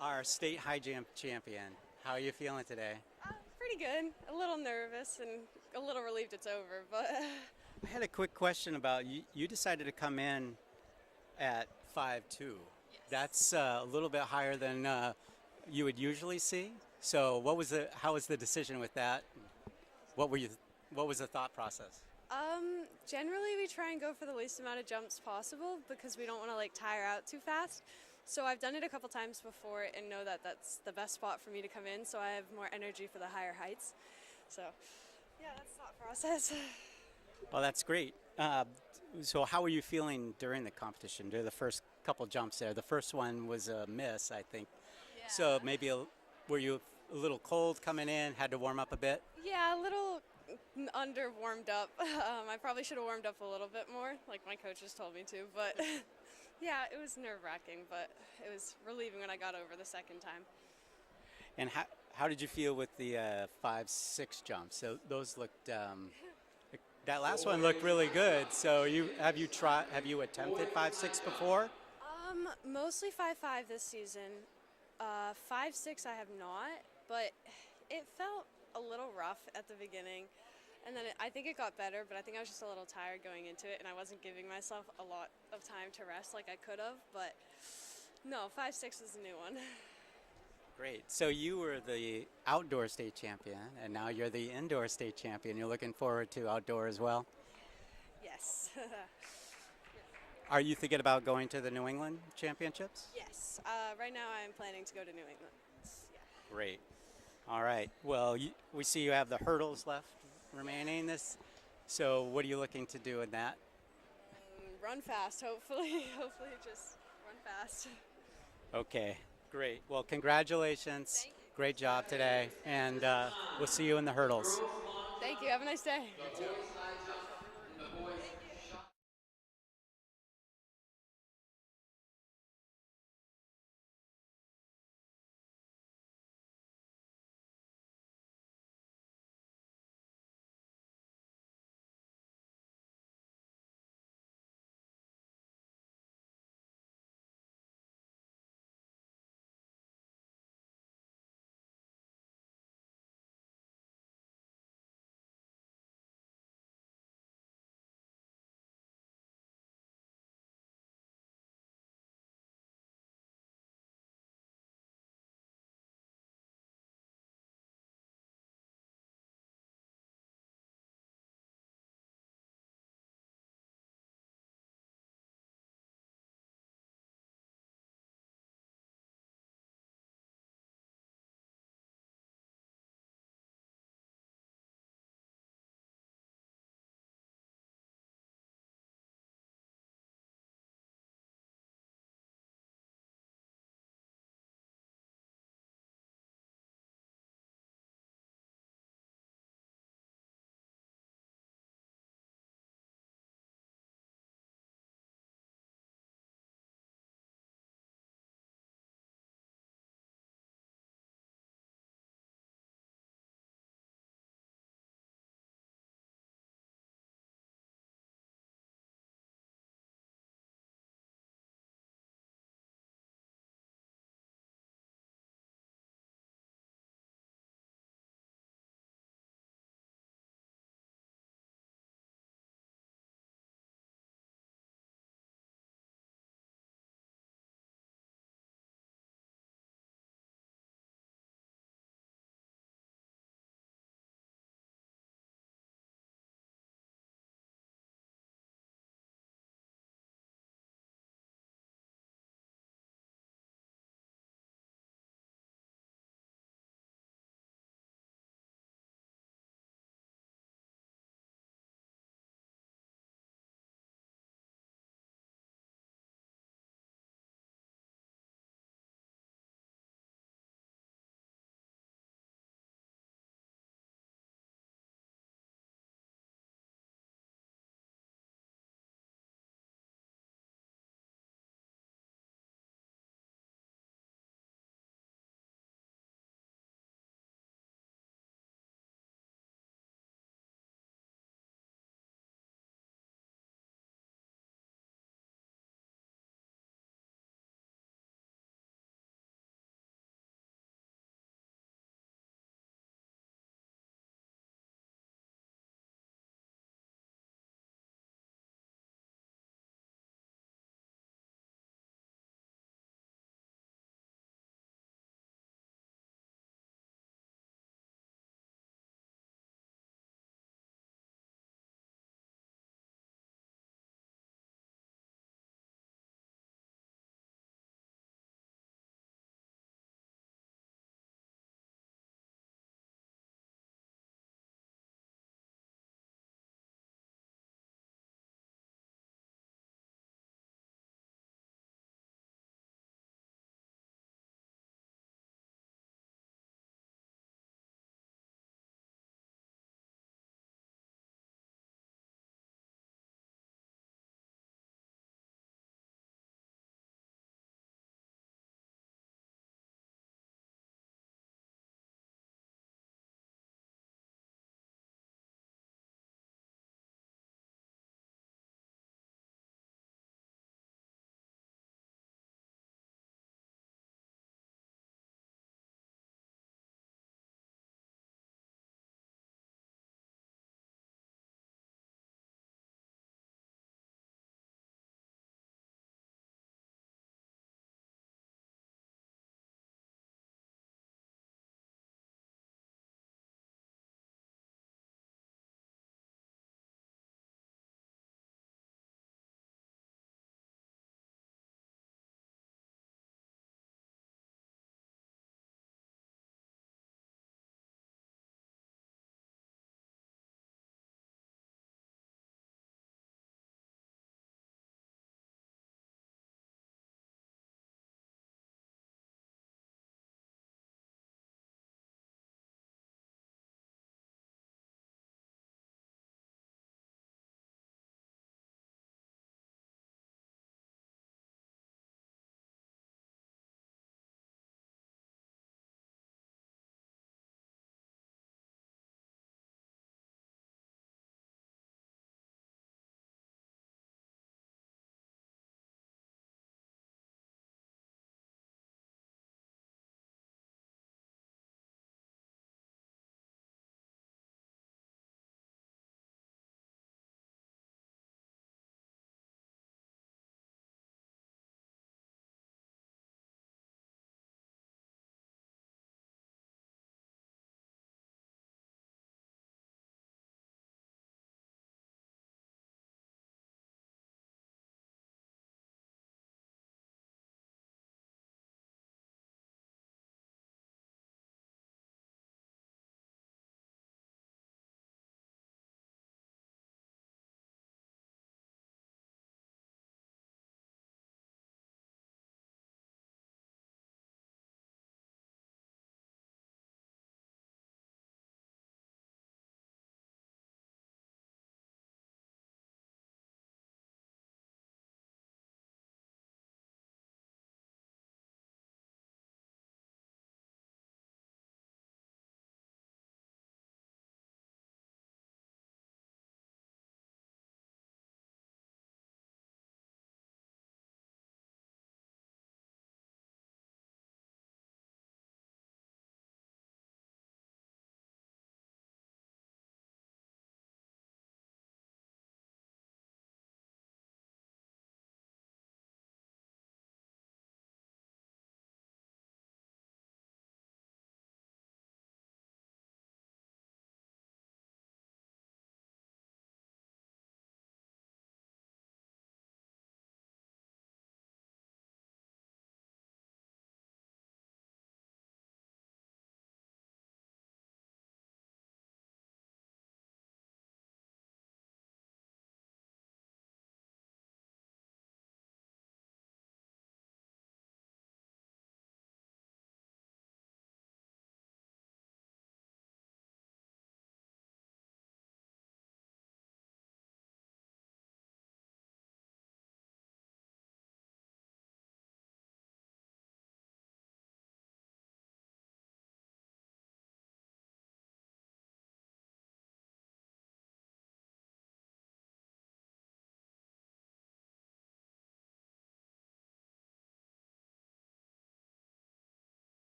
our state high jump champion. How are you feeling today? Pretty good. A little nervous and a little relieved it's over, but I had a quick question about you. You decided to come in at 5'2". yes. That's a little bit higher than you would usually see. So how was the decision with that? What were you, what was the thought process? Generally we try and go for the least amount of jumps possible because we don't want to like tire out too fast. So I've done it a couple times before and know that that's the best spot for me to come in, so I have more energy for the higher heights. So yeah, that's the thought process. Well, that's great. So how were you feeling during the competition? During the first couple jumps there, the first one was a miss, I think. So maybe were you a little cold coming in? Had to warm up a bit. Yeah, a little under warmed up. I probably should have warmed up a little bit more, like my coaches told me to, but yeah, it was nerve wracking, but it was relieving when I got over the second time. And how did you feel with the 5-6 jumps? So those looked. That last one looked really good. So have you attempted 5-6 before? Mostly 5-5 this season. 5-6 I have not, but it felt a little rough at the beginning. And then I think it got better, but I think I was just a little tired going into it, and I wasn't giving myself a lot of time to rest like I could have. But no, 5-6 was a new one. Great. So you were the outdoor state champion, and now you're the indoor state champion. You're looking forward to outdoor as well. Yes. Are you thinking about going to the New England Championships? Yes. Right now I'm planning to go to New England. Yeah. Great. All right. Well, we see you have the hurdles left remaining. So what are you looking to do in that? Run fast, hopefully. Hopefully just run fast. Okay. Great. Well, congratulations. Thank you. Great job today, and we'll see you in the hurdles. Thank you. Have a nice day. The boys high jump and the boys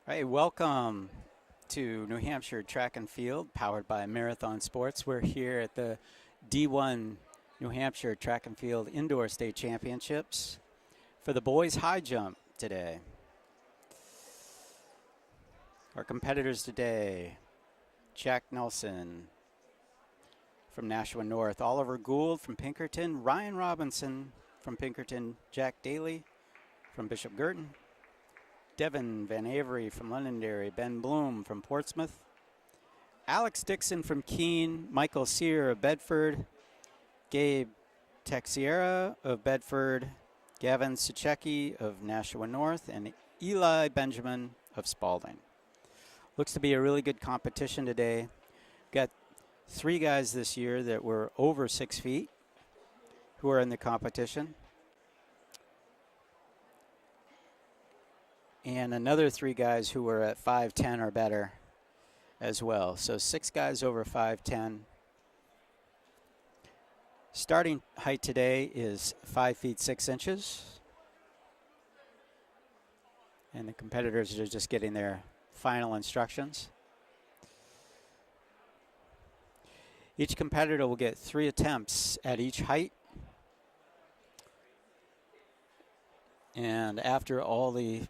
All right, welcome to New Hampshire Track and Field, powered by Marathon Sports. We're here at the D1 New Hampshire Track and Field Indoor State Championships for the boys high jump today. Our competitors today, Jack Nelson from Nashua North, Oliver Gould from Pinkerton, Ryan Robinson from Pinkerton, Jack Daly from Bishop Girton, Devin Van Avery from Londonderry, Ben Bloom from Portsmouth, Alex Dixon from Keene, Michael Sear of Bedford, Gabe Texiera of Bedford, Gavin Suchecki of Nashua North, and Eli Benjamin of Spalding. Looks to be a really good competition today. Got 3 guys this year that were over 6 feet who are in the competition. And another 3 guys who were at 5'10" or better as well. So 6 guys over 5'10". Starting height today is 5 feet 6 inches. And the competitors are just getting their final instructions. Each competitor will get 3 attempts at each height. And after all the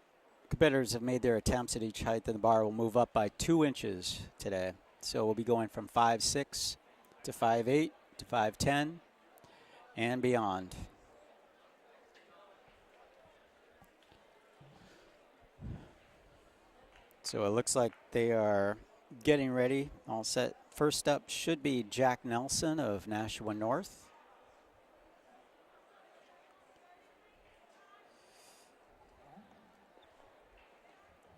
competitors have made their attempts at each height, then the bar will move up by 2 inches today. So we'll be going from 5'6" to 5'8" to 5'10" and beyond. So it looks like they are getting ready, all set. First up should be Jack Nelson of Nashua North.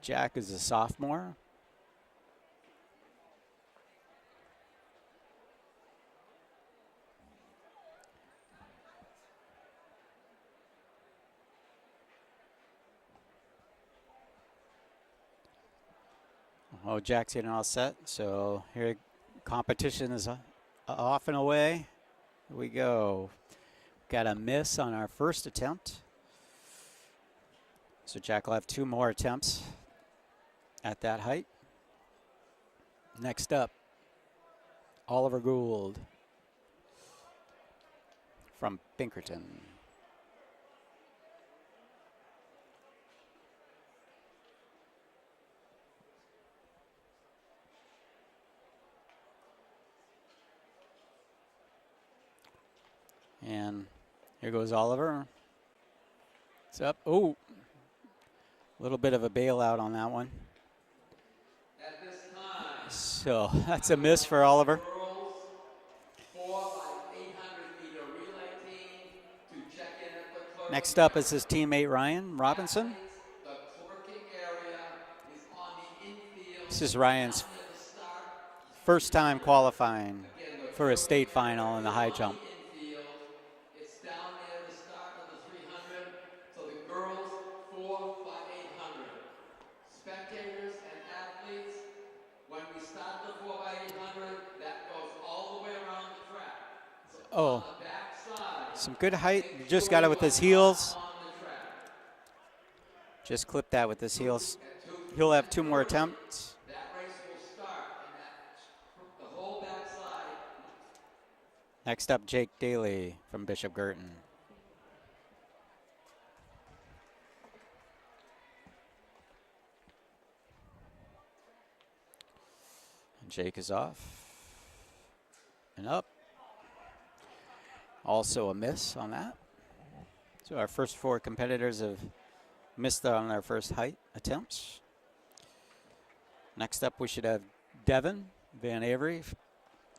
Jack is a sophomore. Oh, Jack's getting all set. So here, competition is off and away. Here we go. Got a miss on our first attempt. So Jack will have 2 more attempts at that height. Next up, Oliver Gould from Pinkerton. And here goes Oliver. It's up. Oh, a little bit of a bailout on that one. At this time, So that's a miss for Oliver. girls 4 by 800 meter relay team to check in at the clerk. Next up is his teammate Ryan Robinson. Athletes, the clerking area is on the infield. This is Ryan's down near the start. first time qualifying Again, the for a state clerking final in the area high is on jump. the infield. It's down near the start of the 300. So the girls 4 by 800. Spectators and athletes, when we start the 4 by 800, that goes all the way around the track. So Oh, on the back side, some good height. make Just sure got it you with his are not heels. on the track. Just clipped that with his heels. At 2 He'll have 2 more attempts. that race will start, and the whole back side. Next up, Jake Daly from Bishop Girton. And Jake is off and up. Also a miss on that. So our first 4 competitors have missed on their first height attempts. Next up, we should have Devin Van Avery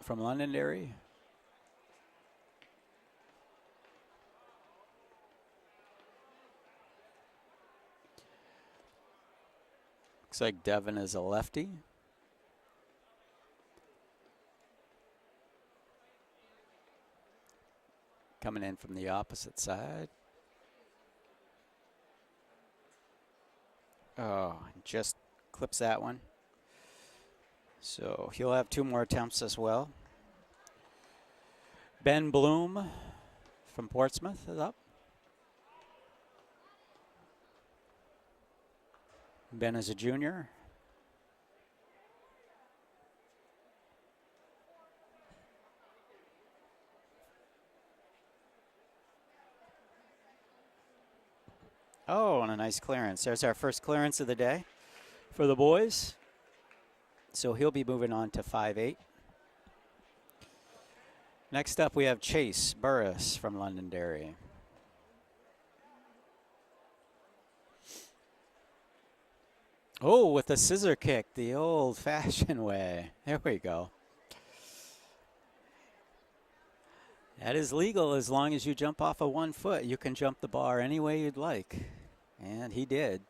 from Londonderry. Looks like Devin is a lefty. Coming in from the opposite side. Oh, just clips that one. So he'll have 2 more attempts as well. Ben Bloom from Portsmouth is up. Ben is a junior. Oh, and a nice clearance. There's our first clearance of the day for the boys. So he'll be moving on to 5'8". Next up, we have Chase Burris from Londonderry. Oh, with a scissor kick, the old-fashioned way. There we go. That is legal as long as you jump off of 1 foot. You can jump the bar any way you'd like. And he did.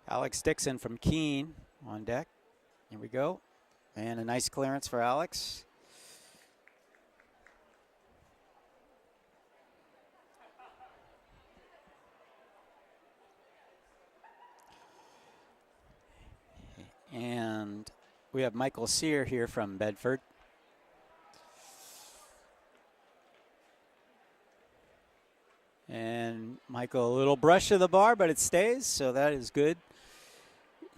Alex Dixon from Keene on deck. Here we go. And a nice clearance for Alex. And we have Michael Sear here from Bedford. And Michael, a little brush of the bar, but it stays, so that is good.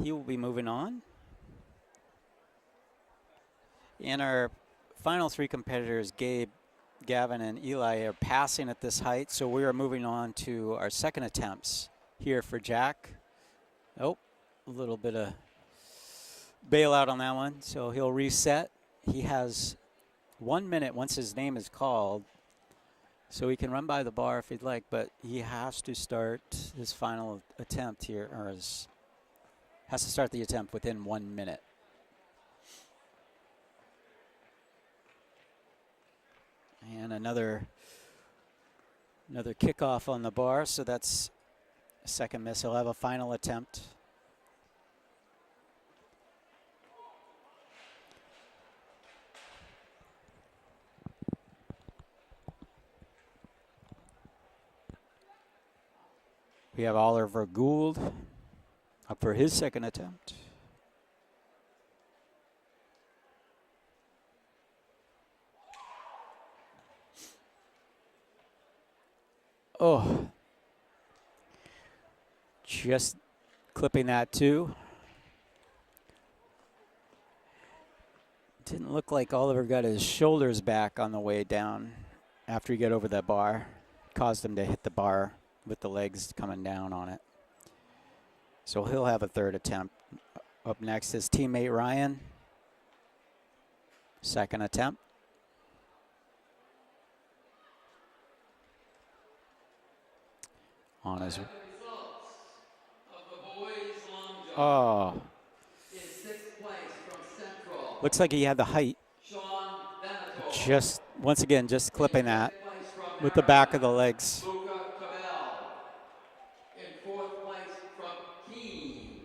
He will be moving on. And our final 3 competitors, Gabe, Gavin, and Eli, are passing at this height, so we are moving on to our second attempts here for Jack. Oh, a little bit of bailout on that one, so he'll reset. He has 1 minute once his name is called, so he can run by the bar if he'd like, but he has to start his final attempt here, or has to start the attempt within 1 minute. And another kickoff on the bar, so that's a second miss. He'll have a final attempt. We have Oliver Gould up for his second attempt. Oh, just clipping that too. Didn't look like Oliver got his shoulders back on the way down after he got over that bar. Caused him to hit the bar with the legs coming down on it. So he'll have a third attempt. Up next, his teammate Ryan. Second attempt. On his. Oh. Looks like he had the height. Just, once again, just clipping that with the back of the legs. In fourth place from Keene,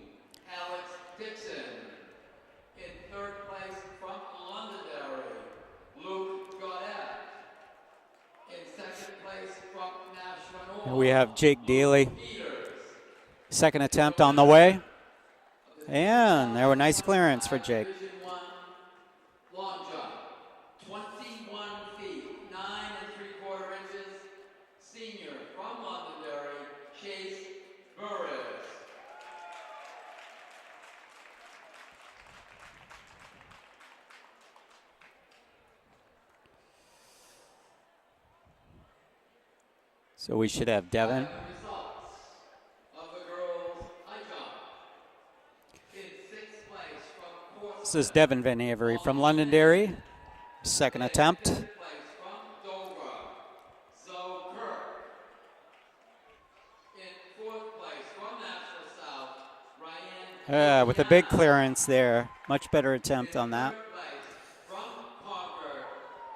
Alex Dixon. In third place from Londonderry, Luke Goddard. In second place from Nashville. And we have Jake Daly. Second attempt on the way. And there were nice clearance for Jake. Division 1 long jump, 21 feet, 9 3/4 inches. Senior from Londonderry, Chase Burris. So we should have Devin. The results of the girls high jump. In sixth place from Portsmouth. This is Devin Van Avery from Londonderry. Second attempt. Fifth place from Dover, Zoe Kirk. In fourth place from Nashville South, Ryan. With a big clearance there. Much better attempt on that. Third place from Concord,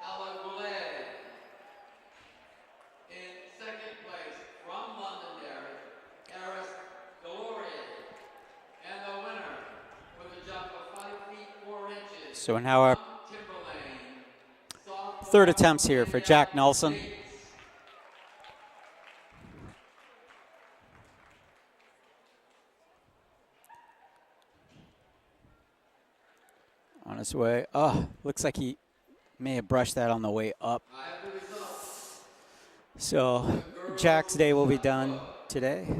Ella Goulet. In second place from Londonderry, Eris Delorier. And the winner with a jump of 5 feet 4 inches. So now our from Timberlane, sophomore third attempts here for Jack Nelson. Bates. On his way. Oh, looks like he may have brushed that on the way up. I have the results So Jack's day will be done today. In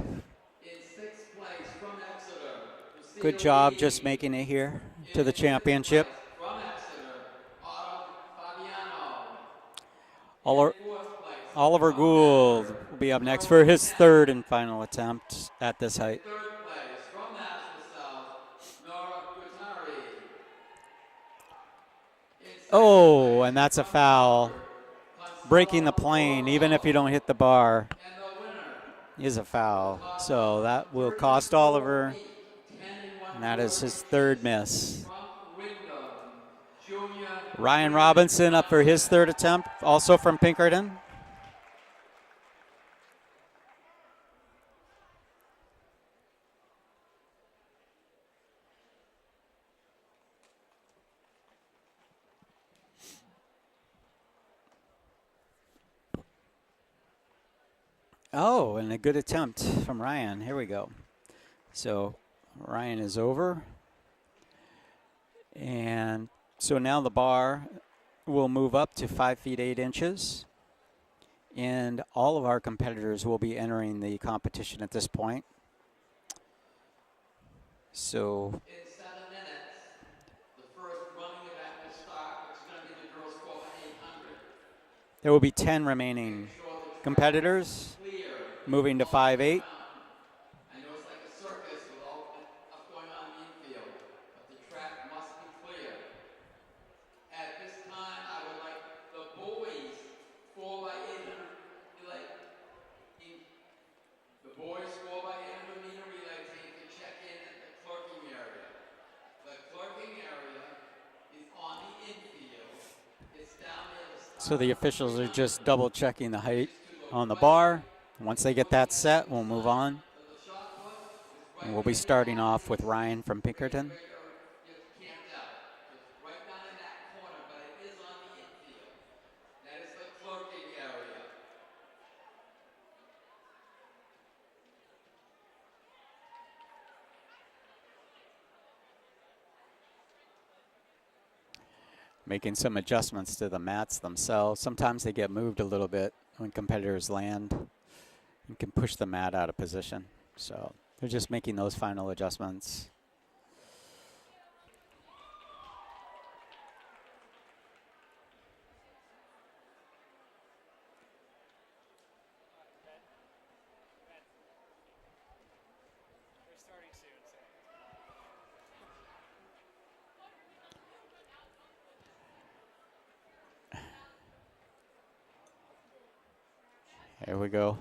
sixth place from Exeter, Good Lucille job just Lee. making it here to In the fifth championship. place from Exeter, Autumn Fabiano. In Oliver, fourth place Oliver from Gould Denver, will be up next for Merle his third Patton. and final attempt at this In height. third place from Nashua South, Nora Guttari. In second Oh, place and that's a from foul. Concord, Breaking the Consuelo plane, even if you Orval. don't hit the bar, And the winner is a with a foul. top So of that will cost 34 Oliver, feet, 10 and 1 and that is quarter his third inches miss. from Wyndham, Junior Ryan Freeman Robinson up for his Johnson. third attempt, also from Pinkerton. Oh, and a good attempt from Ryan. Here we go. So Ryan is over. And so now the bar will move up to 5 feet 8 inches. And all of our competitors will be entering the competition at this point. So In 7 minutes, the first running event will start, which is going to be the girls 4x800. there will be 10 Making remaining sure the track competitors is clear moving to all the way 5'8". around. I know it's like a circus with all the stuff going on in the infield, but the track must be clear. At this time, I would like the boys 4x800 relay team, the boys 4x800 meter relay team to check in at the clerking area. The clerking area is on the infield. It's down near the start. So the officials are just double checking the height Which is to the on the right. bar. Once they get that set, we'll move on. So the shot put is right And we'll be there starting behind off with these, Ryan from Pinkerton. where you're camped out. It's right down in that corner, but it is on the infield. That is the clerking area. Making some adjustments to the mats themselves. Sometimes they get moved a little bit when competitors land. You can push the mat out of position. So they're just making those final adjustments. Here we go.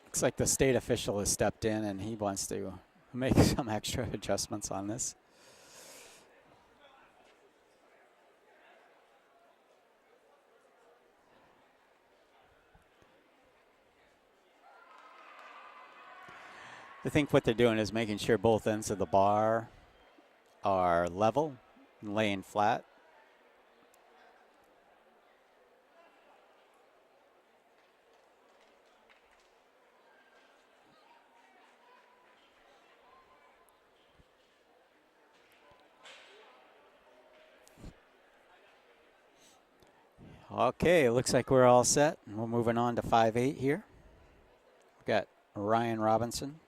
Looks like the state official has stepped in and he wants to make some extra adjustments on this. I think what they're doing is making sure both ends of the bar are level and laying flat. Okay, looks like we're all set. We're moving on to 5'8" here. We've got Ryan Robinson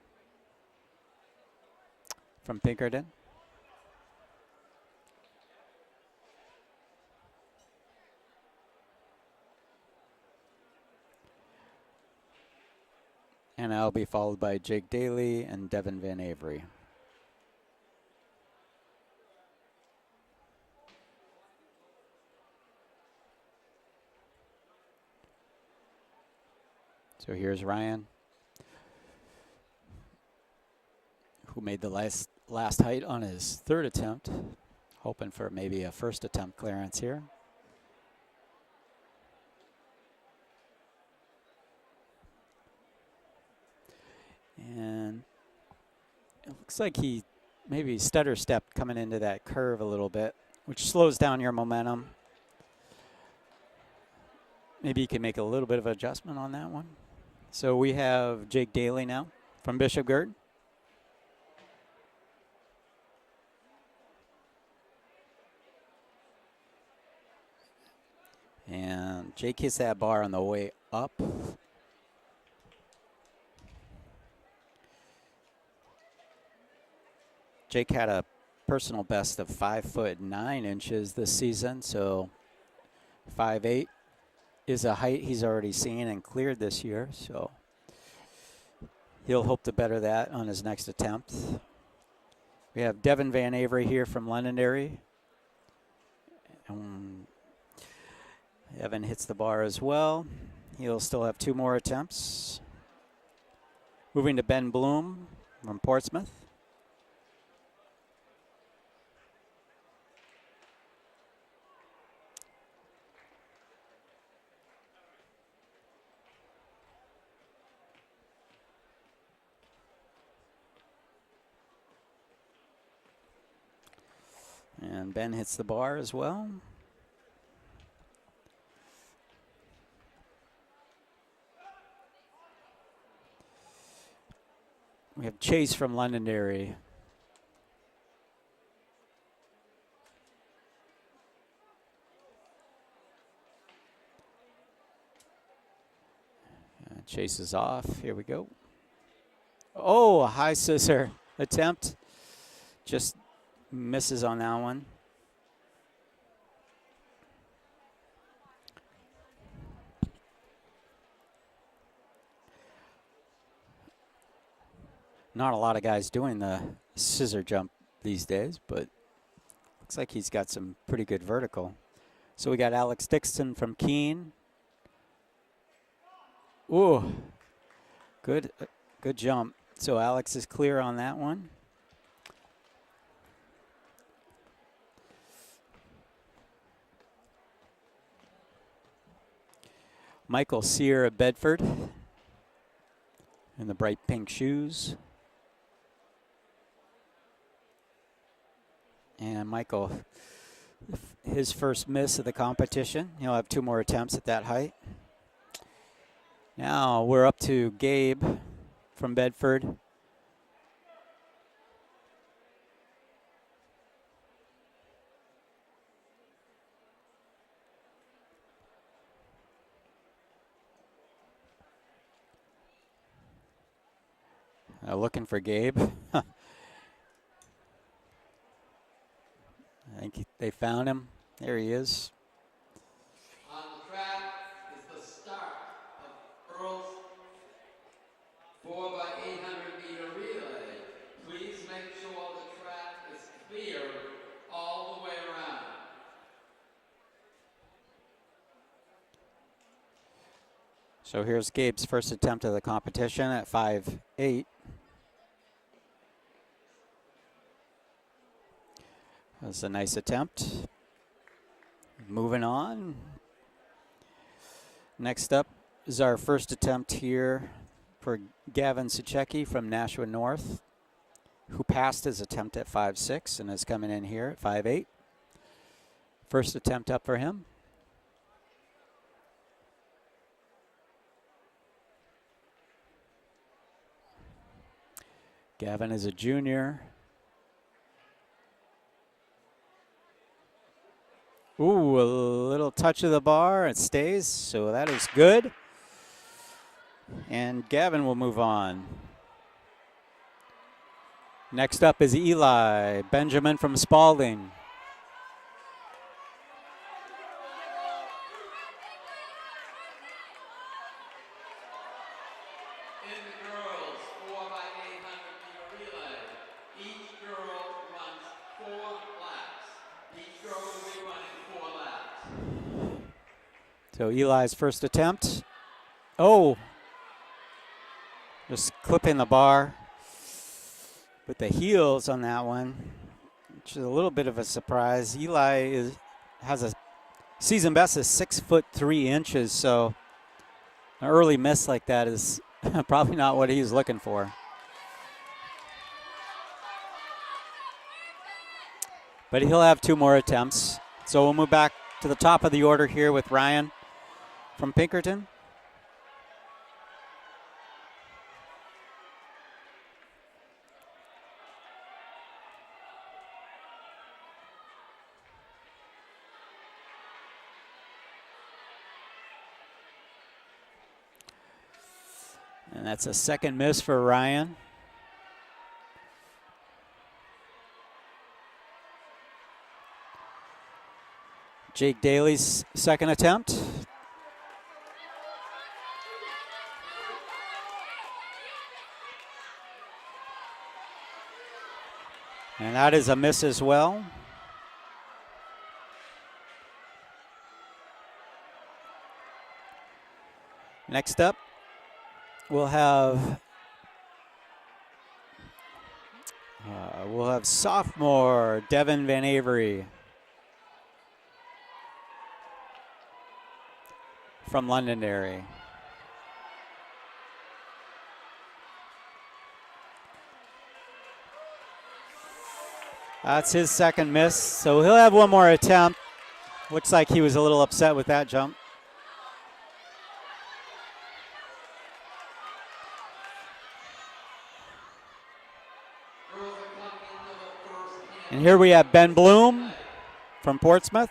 from Pinkerton. And I'll be followed by Jake Daly and Devin Van Avery. So here's Ryan, who made the last height on his third attempt, hoping for maybe a first attempt clearance here. And it looks like he maybe stutter stepped coming into that curve a little bit, which slows down your momentum. Maybe you can make a little bit of adjustment on that one. So we have Jake Daly now from Bishop Gert. And Jake hits that bar on the way up. Jake had a personal best of 5'9" this season, so 5'8" is a height he's already seen and cleared this year, so he'll hope to better that on his next attempt. We have Devin Van Avery here from Londonderry. Evan hits the bar as well. He'll still have 2 more attempts. Moving to Ben Bloom from Portsmouth. And Ben hits the bar as well. We have Chase from Londonderry. Chase is off. Here we go. Oh, a high scissor attempt. Just misses on that one. Not a lot of guys doing the scissor jump these days, but looks like he's got some pretty good vertical. So we got Alex Dixon from Keene. Ooh, good jump. So Alex is clear on that one. Michael Sear of Bedford in the bright pink shoes. And Michael, his first miss of the competition. He'll have 2 more attempts at that height. Now we're up to Gabe from Bedford. Looking for Gabe. I think they found him. There he is. On the track is the start of Earl's 4x800-meter relay. Please make sure the track is clear all the way around. So here's Gabe's first attempt of the competition at 5'8". That's a nice attempt. Moving on. Next up is our first attempt here for Gavin Suchecki from Nashua North, who passed his attempt at 5'6" and is coming in here at 5'8". First attempt up for him. Gavin is a junior. Ooh, a little touch of the bar. It stays, so that is good. And Gavin will move on. Next up is Eli Benjamin from Spalding. In the girls' 4x800-meter relay, each girl runs 4 laps. Each girl will be running 4 laps. So Eli's first attempt. Oh, just clipping the bar with the heels on that one, which is a little bit of a surprise. Eli has a season best is 6'3", so an early miss like that is probably not what he's looking for. But he'll have 2 more attempts. So we'll move back to the top of the order here with Ryan from Pinkerton. And that's a second miss for Ryan. Jake Daly's second attempt. And that is a miss as well. Next up, we'll have sophomore Devin Van Avery from Londonderry. That's his second miss, so he'll have one more attempt. Looks like he was a little upset with that jump. And here we have Ben Bloom from Portsmouth.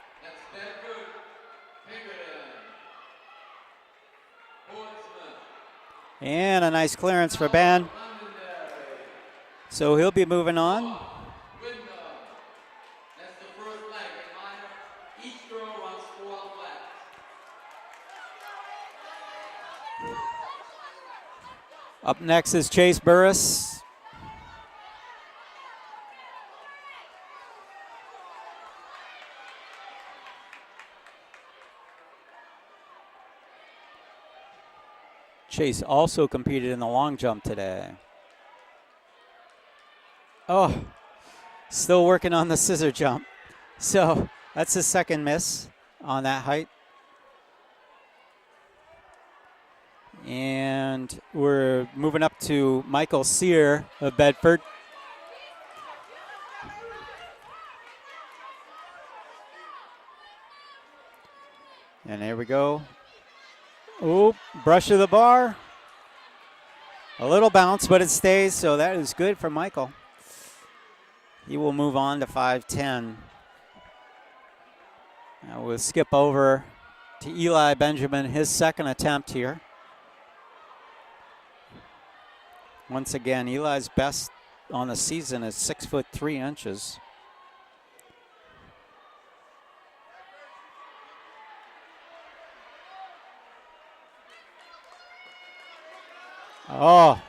And a nice clearance for Ben. So he'll be moving on. Up next is Chase Burris. Chase also competed in the long jump today. Oh, still working on the scissor jump. So that's his second miss on that height. And we're moving up to Michael Sear of Bedford. And there we go. Oh, brush of the bar. A little bounce, but it stays, so that is good for Michael. He will move on to 5'10". Now we'll skip over to Eli Benjamin, his second attempt here. Once again, Eli's best on the season is 6'3". Oh.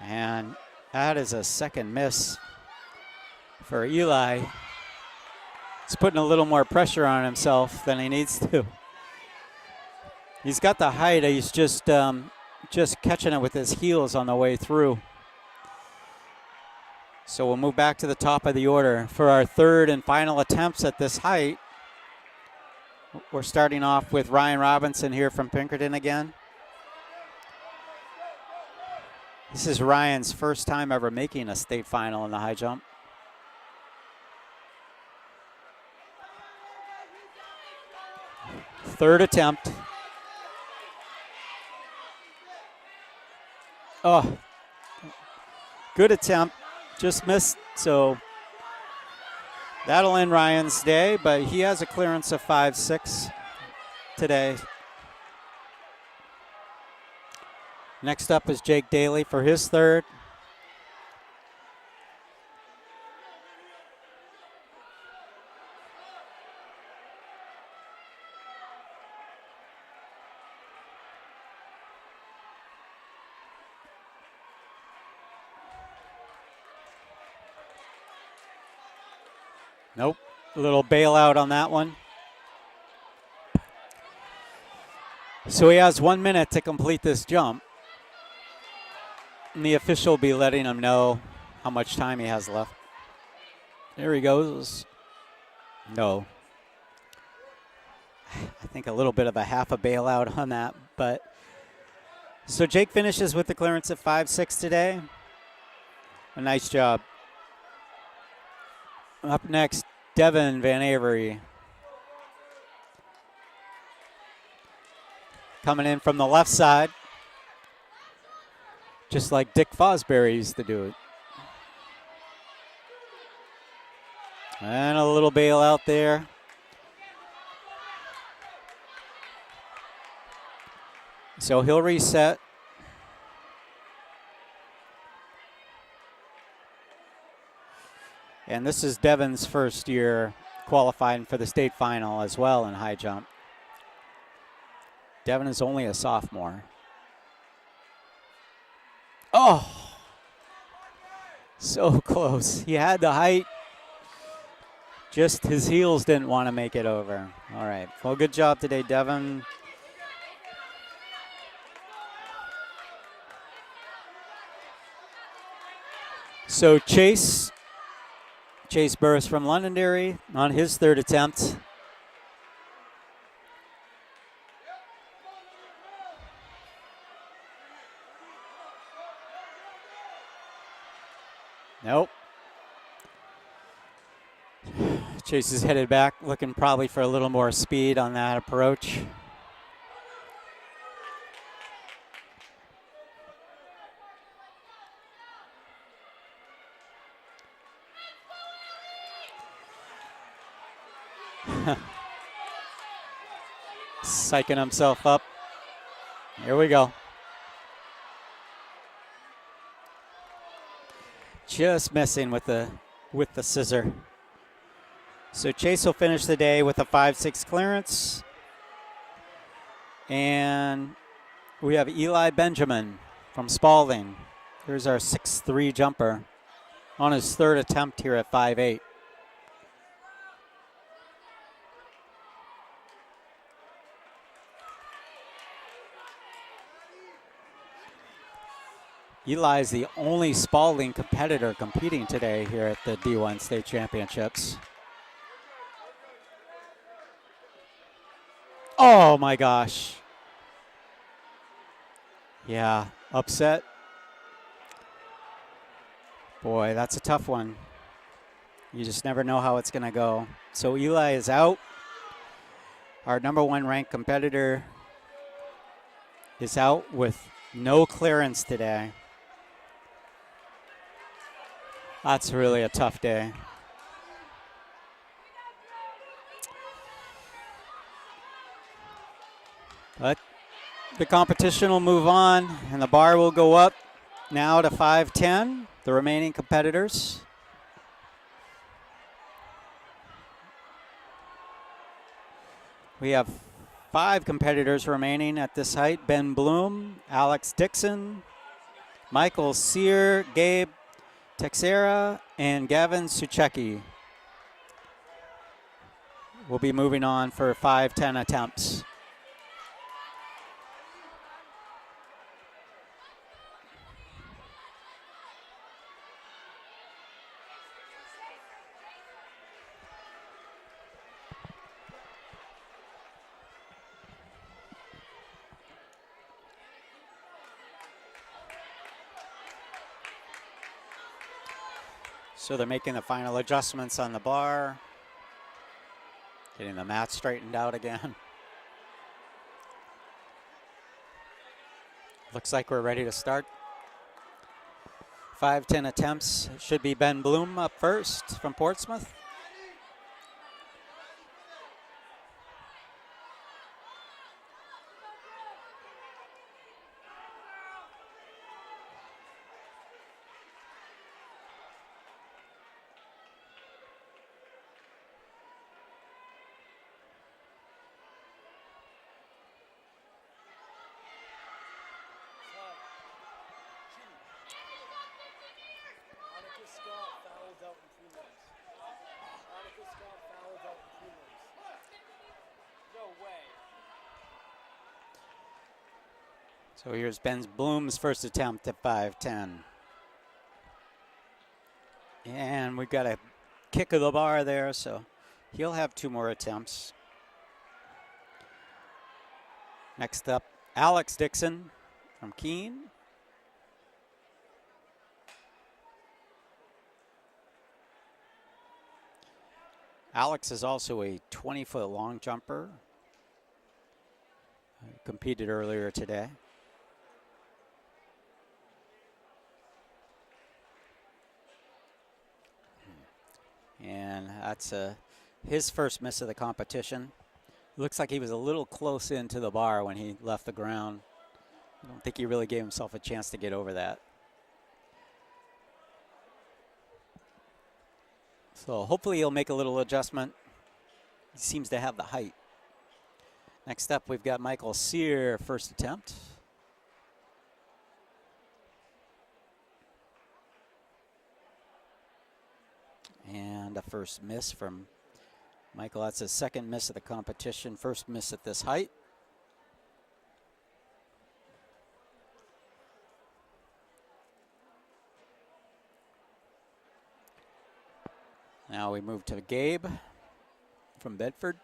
And that is a second miss for Eli. He's putting a little more pressure on himself than he needs to. He's got the height. He's just catching it with his heels on the way through. So we'll move back to the top of the order for our third and final attempts at this height. We're starting off with Ryan Robinson here from Pinkerton again. This is Ryan's first time ever making a state final in the high jump. Third attempt. Oh, good attempt, just missed, so that'll end Ryan's day, but he has a clearance of 5'6" today. Next up is Jake Daly for his third. Nope, a little bailout on that one. So he has 1 minute to complete this jump. And the official will be letting him know how much time he has left. There he goes. No. I think a little bit of a half a bailout on that. But so Jake finishes with the clearance of 5'6" today. A nice job. Up next, Devin Van Avery. Coming in from the left side. Just like Dick Fosbury used to do it. And a little bailout there. So he'll reset. And this is Devin's first year qualifying for the state final as well in high jump. Devin is only a sophomore. Oh, so close. He had the height. Just his heels didn't want to make it over. All right. Well, good job today, Devin. So Chase Burris from Londonderry on his third attempt. Nope. Chase is headed back, looking probably for a little more speed on that approach. Psyching himself up. Here we go. Just messing with the scissor. So Chase will finish the day with a 5.6 clearance. And we have Eli Benjamin from Spalding. Here's our 6'3 jumper on his third attempt here at 5'8. Eli is the only Spalding competitor competing today here at the D1 State Championships. Oh my gosh. Yeah, upset. Boy, that's a tough one. You just never know how it's going to go. So Eli is out. Our number one ranked competitor is out with no clearance today. That's really a tough day. But the competition will move on, and the bar will go up now to 5'10", the remaining competitors. We have 5 competitors remaining at this height: Ben Bloom, Alex Dixon, Michael Sear, Gabe Texera, and Gavin Suchecki will be moving on for 5'10" attempts. So they're making the final adjustments on the bar, getting the mat straightened out again. Looks like we're ready to start. 5'10" attempts. Should be Ben Bloom up first from Portsmouth. So here's Ben Bloom's first attempt at 5'10". And we've got a kick of the bar there, so he'll have 2 more attempts. Next up, Alex Dixon from Keene. Alex is also a 20-foot long jumper. Competed earlier today. And that's his first miss of the competition. Looks like he was a little close into the bar when he left the ground. I don't think he really gave himself a chance to get over that. So hopefully he'll make a little adjustment. He seems to have the height. Next up, we've got Michael Sear, first attempt. And a first miss from Michael. That's his second miss of the competition. First miss at this height. Now we move to Gabe from Bedford.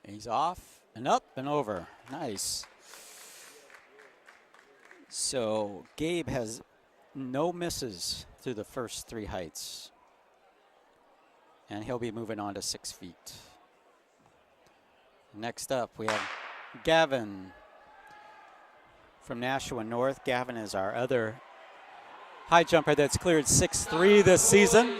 He's off and up and over. Nice. So Gabe has no misses through the first three heights. And he'll be moving on to 6 feet. Next up, we have Gavin from Nashua North. Gavin is our other high jumper that's cleared 6'3" this season.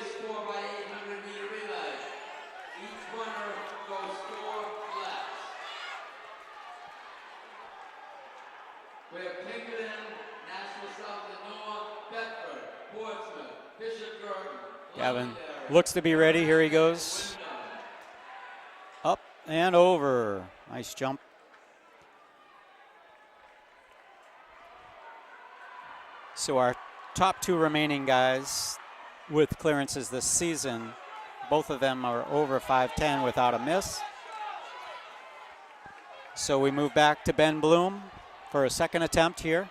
Gavin looks to be ready. Here he goes. Up and over. Nice jump. So our top two remaining guys with clearances this season, both of them are over 5'10" without a miss. So we move back to Ben Bloom for a second attempt here.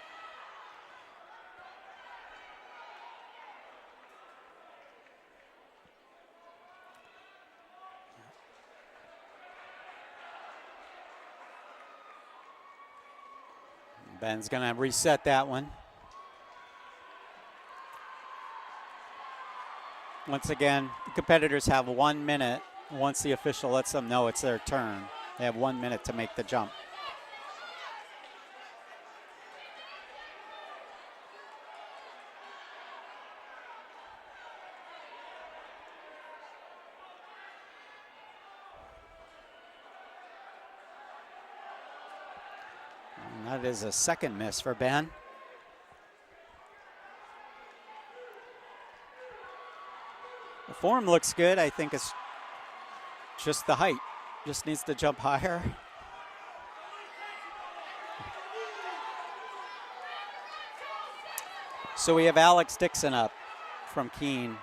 Ben's going to reset that one. Once again, the competitors have 1 minute. Once the official lets them know it's their turn, they have 1 minute to make the jump. And that is a second miss for Ben. The form looks good. I think it's just the height. Just needs to jump higher. So we have Alex Dixon up from Keene.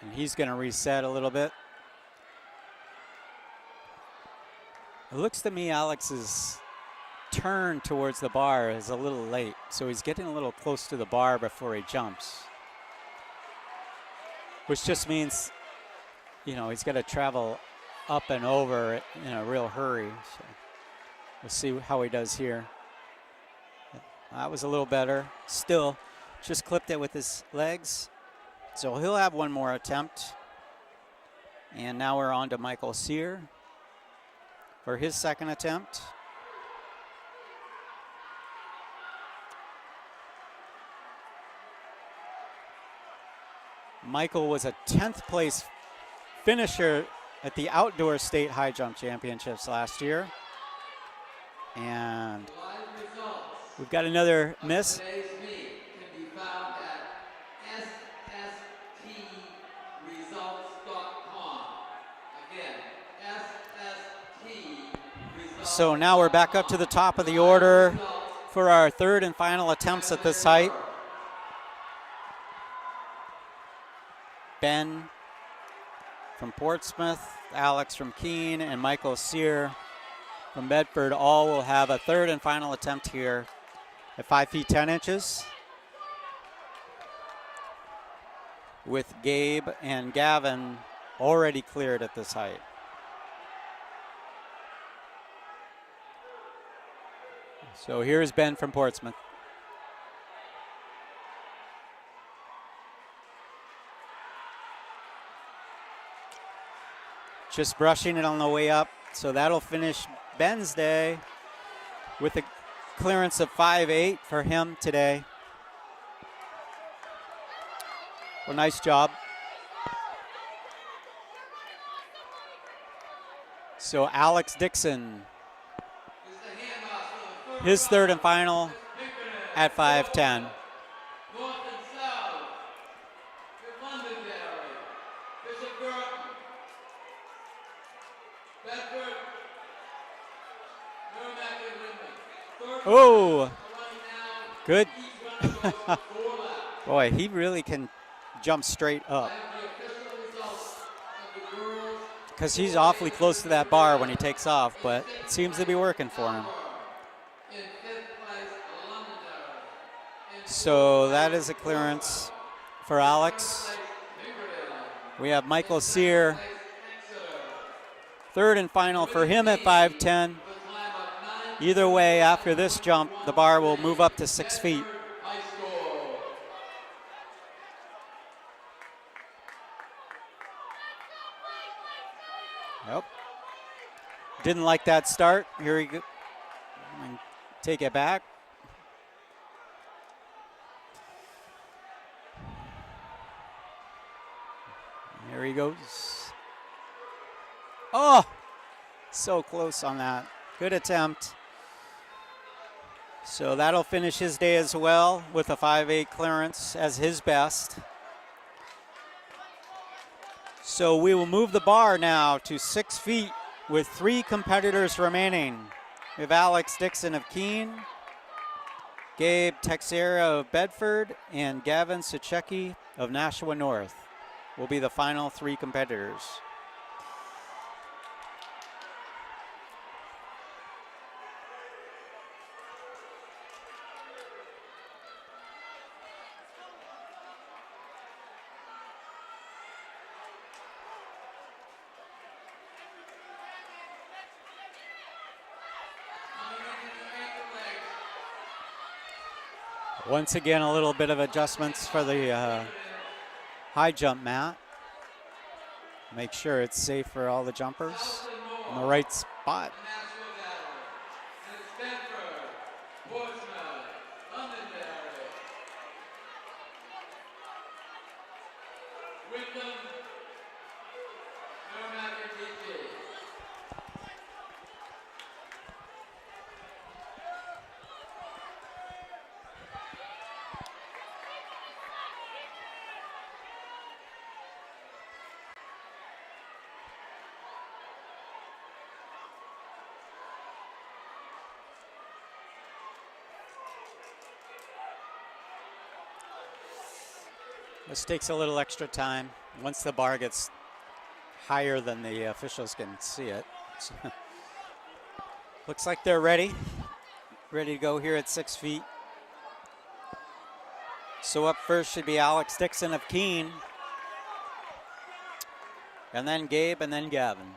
And he's going to reset a little bit. It looks to me Alex's turn towards the bar is a little late, so he's getting a little close to the bar before he jumps, which just means, you know, he's got to travel up and over in a real hurry. So we'll see how he does here. That was a little better. Still, just clipped it with his legs. So he'll have one more attempt. And now we're on to Michael Sear for his second attempt. Michael was a 10th place finisher at the Outdoor State High Jump Championships last year. And we've got another miss. Today's meet can be found at sstresults.com. Again, sstresults.com. So now we're back up to the top of the order for our third and final attempts at this height. Ben from Portsmouth, Alex from Keene, and Michael Sear from Bedford all will have a third and final attempt here at 5 feet 10 inches. With Gabe and Gavin already cleared at this height. So here's Ben from Portsmouth. Just brushing it on the way up. So that'll finish Ben's day with a clearance of 5.8 for him today. Well, nice job. So Alex Dixon, his third and final at 5:10. North and South, Londonderry, Bishop Burton, Bedford, Merrimack and Wyndham. Oh, good. Each runner goes 4 laps. Boy, he really can jump straight I up have the official results of the girls' because he's awfully close to that bar when he takes off, but it seems to be working for him. in 5th place, Londonderry. So that is a clearance for Alex. We have Michael Sear, third and final for him at 5:10. Either way, after this jump, the bar will move up to 6 feet. High school. Yep. Didn't like that start. Here we go. Take it back. There he goes. Oh, so close on that. Good attempt. So that'll finish his day as well with a 5.8 clearance as his best. So we will move the bar now to 6 feet with 3 competitors remaining. We have Alex Dixon of Keene, Gabe Texera of Bedford, and Gavin Suchecki of Nashua North will be the final 3 competitors. Once again, a little bit of adjustments for the high jump mat. Make sure it's safe for all the jumpers in the right spot. This takes a little extra time. Once the bar gets higher than the officials can see it. So looks like they're ready to go here at 6 feet. So up first should be Alex Dixon of Keene, and then Gabe, and then Gavin.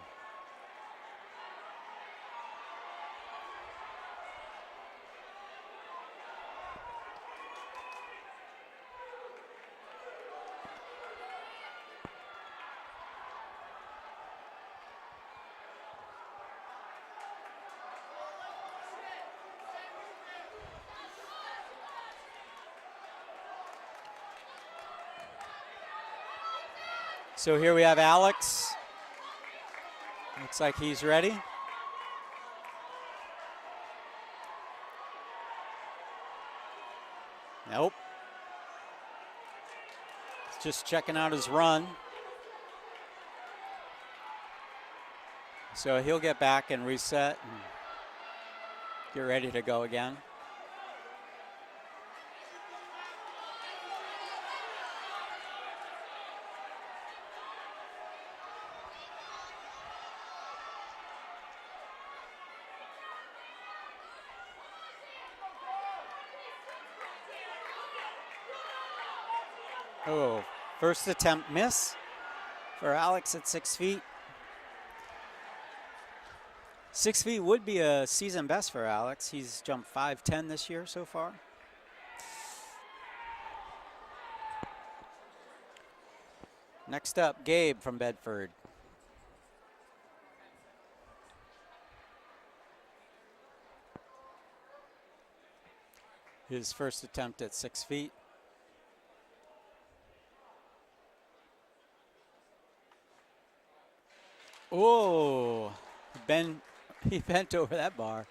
So here we have Alex. Looks like he's ready. Nope. He's just checking out his run. So he'll get back and reset and get ready to go again. Oh, first attempt miss for Alex at 6 feet. 6 feet would be a season best for Alex. He's jumped 5'10" this year so far. Next up, Gabe from Bedford. his first attempt at 6 feet. Oh, he bent over that bar.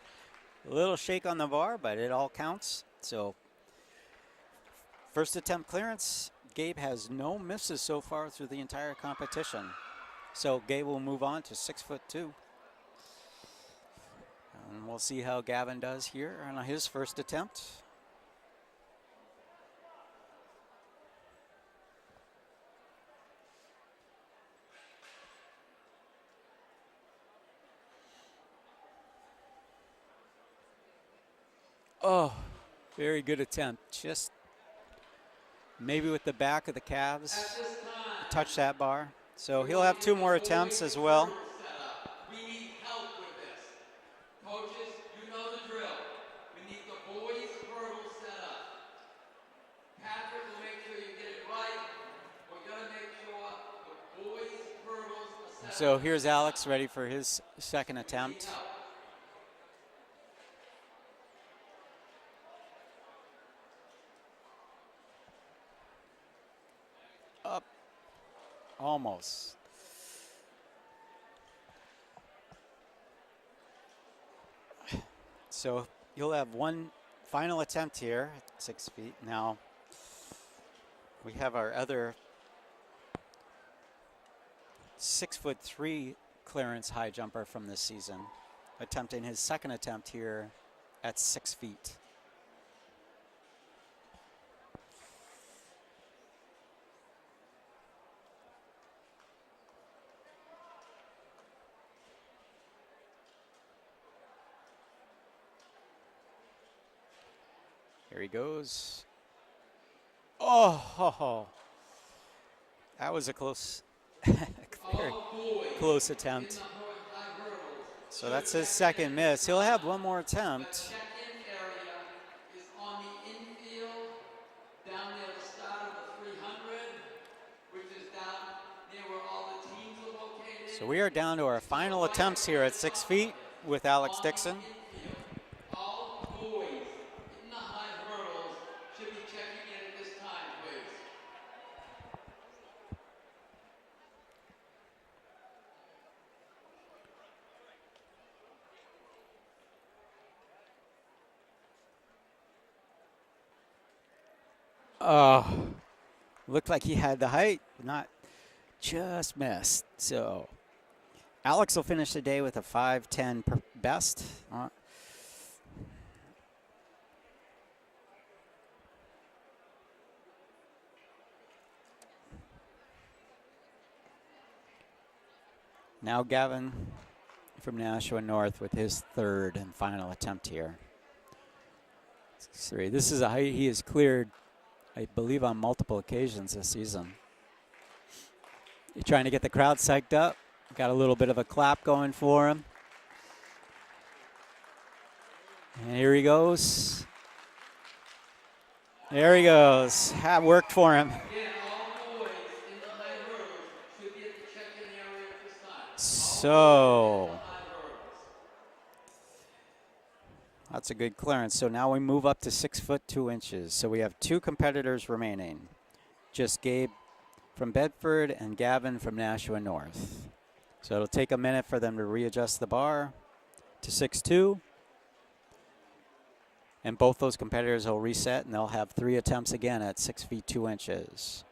A little shake on the bar, but it all counts. So first attempt clearance. Gabe has no misses so far through the entire competition. So Gabe will move on to 6'2". And we'll see how Gavin does here on his first attempt. Oh, very good attempt. Just maybe with the back of the calves, touch that bar. So he'll have 2 more attempts as well. We need help with this. Coaches, you know the drill. We need the boys' hurdle set up. Patrick will make sure you get it right. We're going to make sure the boys' hurdles are set So up. here's Alex ready for his second attempt. Up. Almost. So you'll have one final attempt here at 6 feet. Now we have our other 6'3" clearance high jumper from this season, attempting his second attempt here at 6 feet. Here he goes. Oh, that was a close, very close attempt. So that's his second miss. He'll have one more attempt. The check-in area is on the infield, down near the start of the 300, which is down near where all the teams are located. So we are down to our final attempts here at 6 feet with Alex Dixon. All boys in the high hurdles should be checking in at this time, please. Oh, looked like he had the height, not just missed. So Alex will finish the day with a 5'10" best. Now Gavin from Nashua North with his third and final attempt here. 6'3". This is a height he has cleared, I believe, on multiple occasions this season. You're trying to get the crowd psyched up. Got a little bit of a clap going for him. And here he goes. There he goes. That worked for him. So that's a good clearance. So now we move up to 6'2". So we have 2 competitors remaining. Just Gabe from Bedford and Gavin from Nashua North. So it'll take a minute for them to readjust the bar to 6'2". And both those competitors will reset, and they'll have 3 attempts again at 6'2".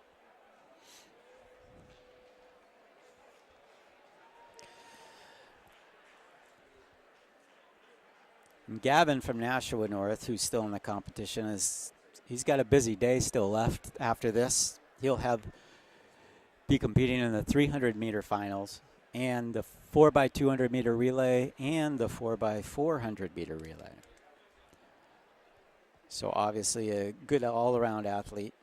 And Gavin from Nashua North, who's still in the competition, he's got a busy day still left after this. He'll be competing in the 300-meter finals and the 4x200-meter relay and the 4x400-meter relay. So obviously a good all-around athlete.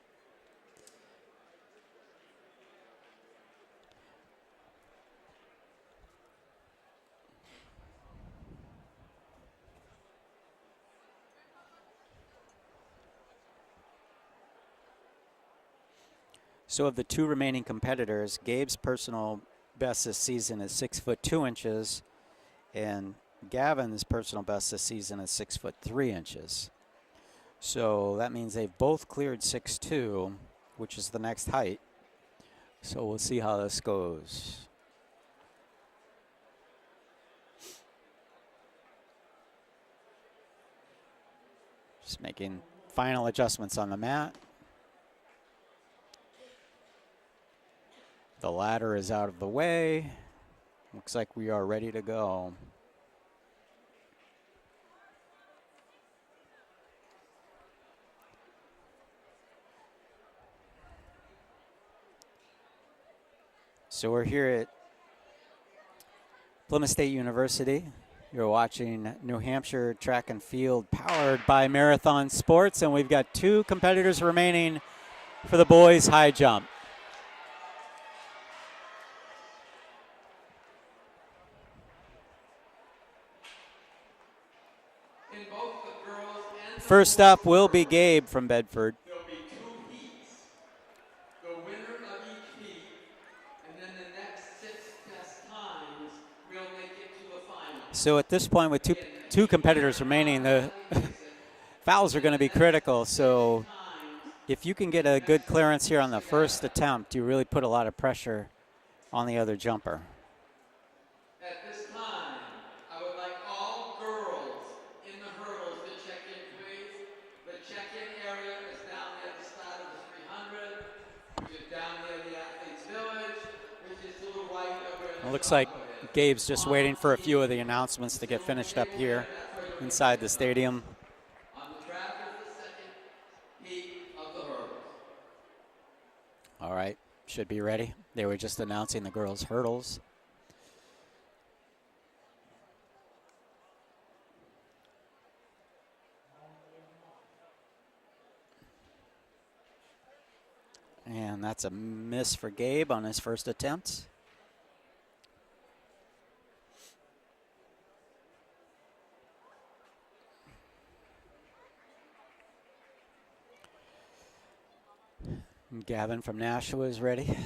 So of the 2 remaining competitors, Gabe's personal best this season is 6'2", and Gavin's personal best this season is 6'3". So that means they've both cleared 6'2", which is the next height. So we'll see how this goes. Just making final adjustments on the mat. The ladder is out of the way. Looks like we are ready to go. So we're here at Plymouth State University. You're watching New Hampshire Track and Field powered by Marathon Sports, and we've got 2 competitors remaining for the boys high jump. In both the girls and the First up will be Gabe from Bedford. there'll be 2 heats. The winner of each heat, and then the next 6 best times will make it to the final. So at this point, with two competitors remaining, the fouls are going to be critical. So if you can get a good clearance here on the first attempt, you really put a lot of pressure on the other jumper. At this time, I would like all girls in the hurdles to check in, please. The check-in area is down near the start of the 300, which is down near the Athletes Village, which is to the right of where the It looks like startup is. Gabe's just waiting for a few of the announcements to get finished up here inside the stadium. On the track is the second heat of the hurdles. All right, should be ready. They were just announcing the girls' hurdles. And that's a miss for Gabe on his first attempt. Gavin from Nashua is ready.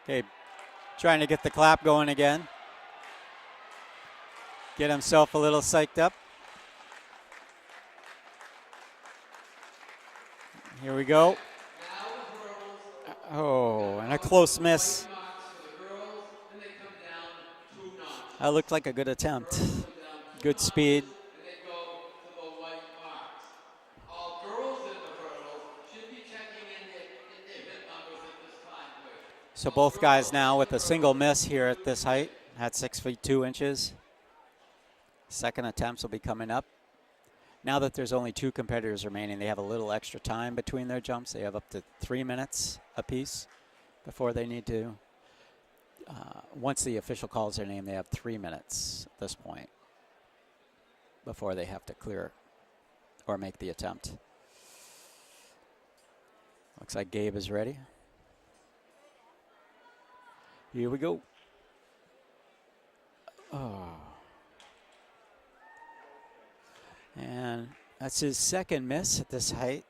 Okay, trying to get the clap going again. Get himself a little psyched up. Here we go. Oh, and a close miss. That looked like a good attempt. Good speed. And they go to the white marks. All girls in the hurdles should be checking in their hip numbers at this time, please. So both guys now with a single miss here at this height at 6 feet 2 inches. Second attempts will be coming up. Now that there's only 2 competitors remaining, they have a little extra time between their jumps. They have up to 3 minutes apiece before they need to. Once the official calls their name, they have 3 minutes at this point before they have to clear or make the attempt. Looks like Gabe is ready. Here we go. Oh. And that's his second miss at this height.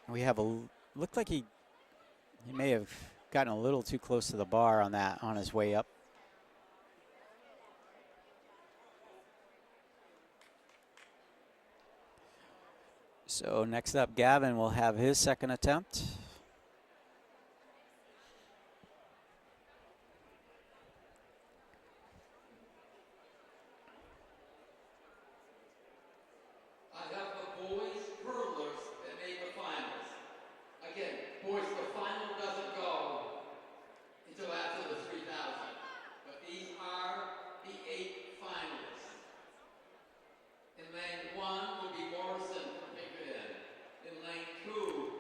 We have looked like he may have gotten a little too close to the bar on that on his way up. So next up, Gavin will have his second attempt. I have the boys hurdlers that made the finals. Again, boys, the final doesn't go until after the 3,000. But these are the 8 finalists. In lane 1 will be Morrison from Pinkerton. In lane 2,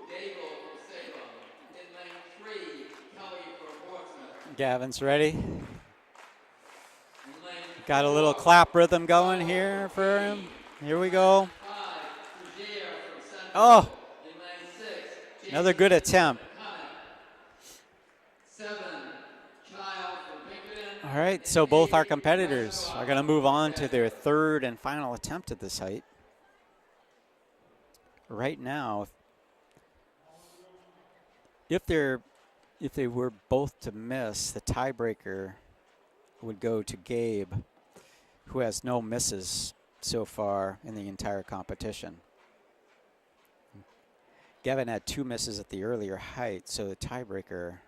Daigle from Salem. In lane 3, Kelly from Portsmouth. Gavin's ready. In lane Got a little clap rhythm going here for him. Here we go. 5, Fugier from Central. Oh, In lane 6, another good attempt. 7, Child from Pinkerton. All right, so both our competitors are going to move on to their third and final attempt at this height. Right now, if they're if they were both to miss, the tiebreaker would go to Gabe, who has no misses so far in the entire competition. Gavin had 2 misses at the earlier height, so the tiebreaker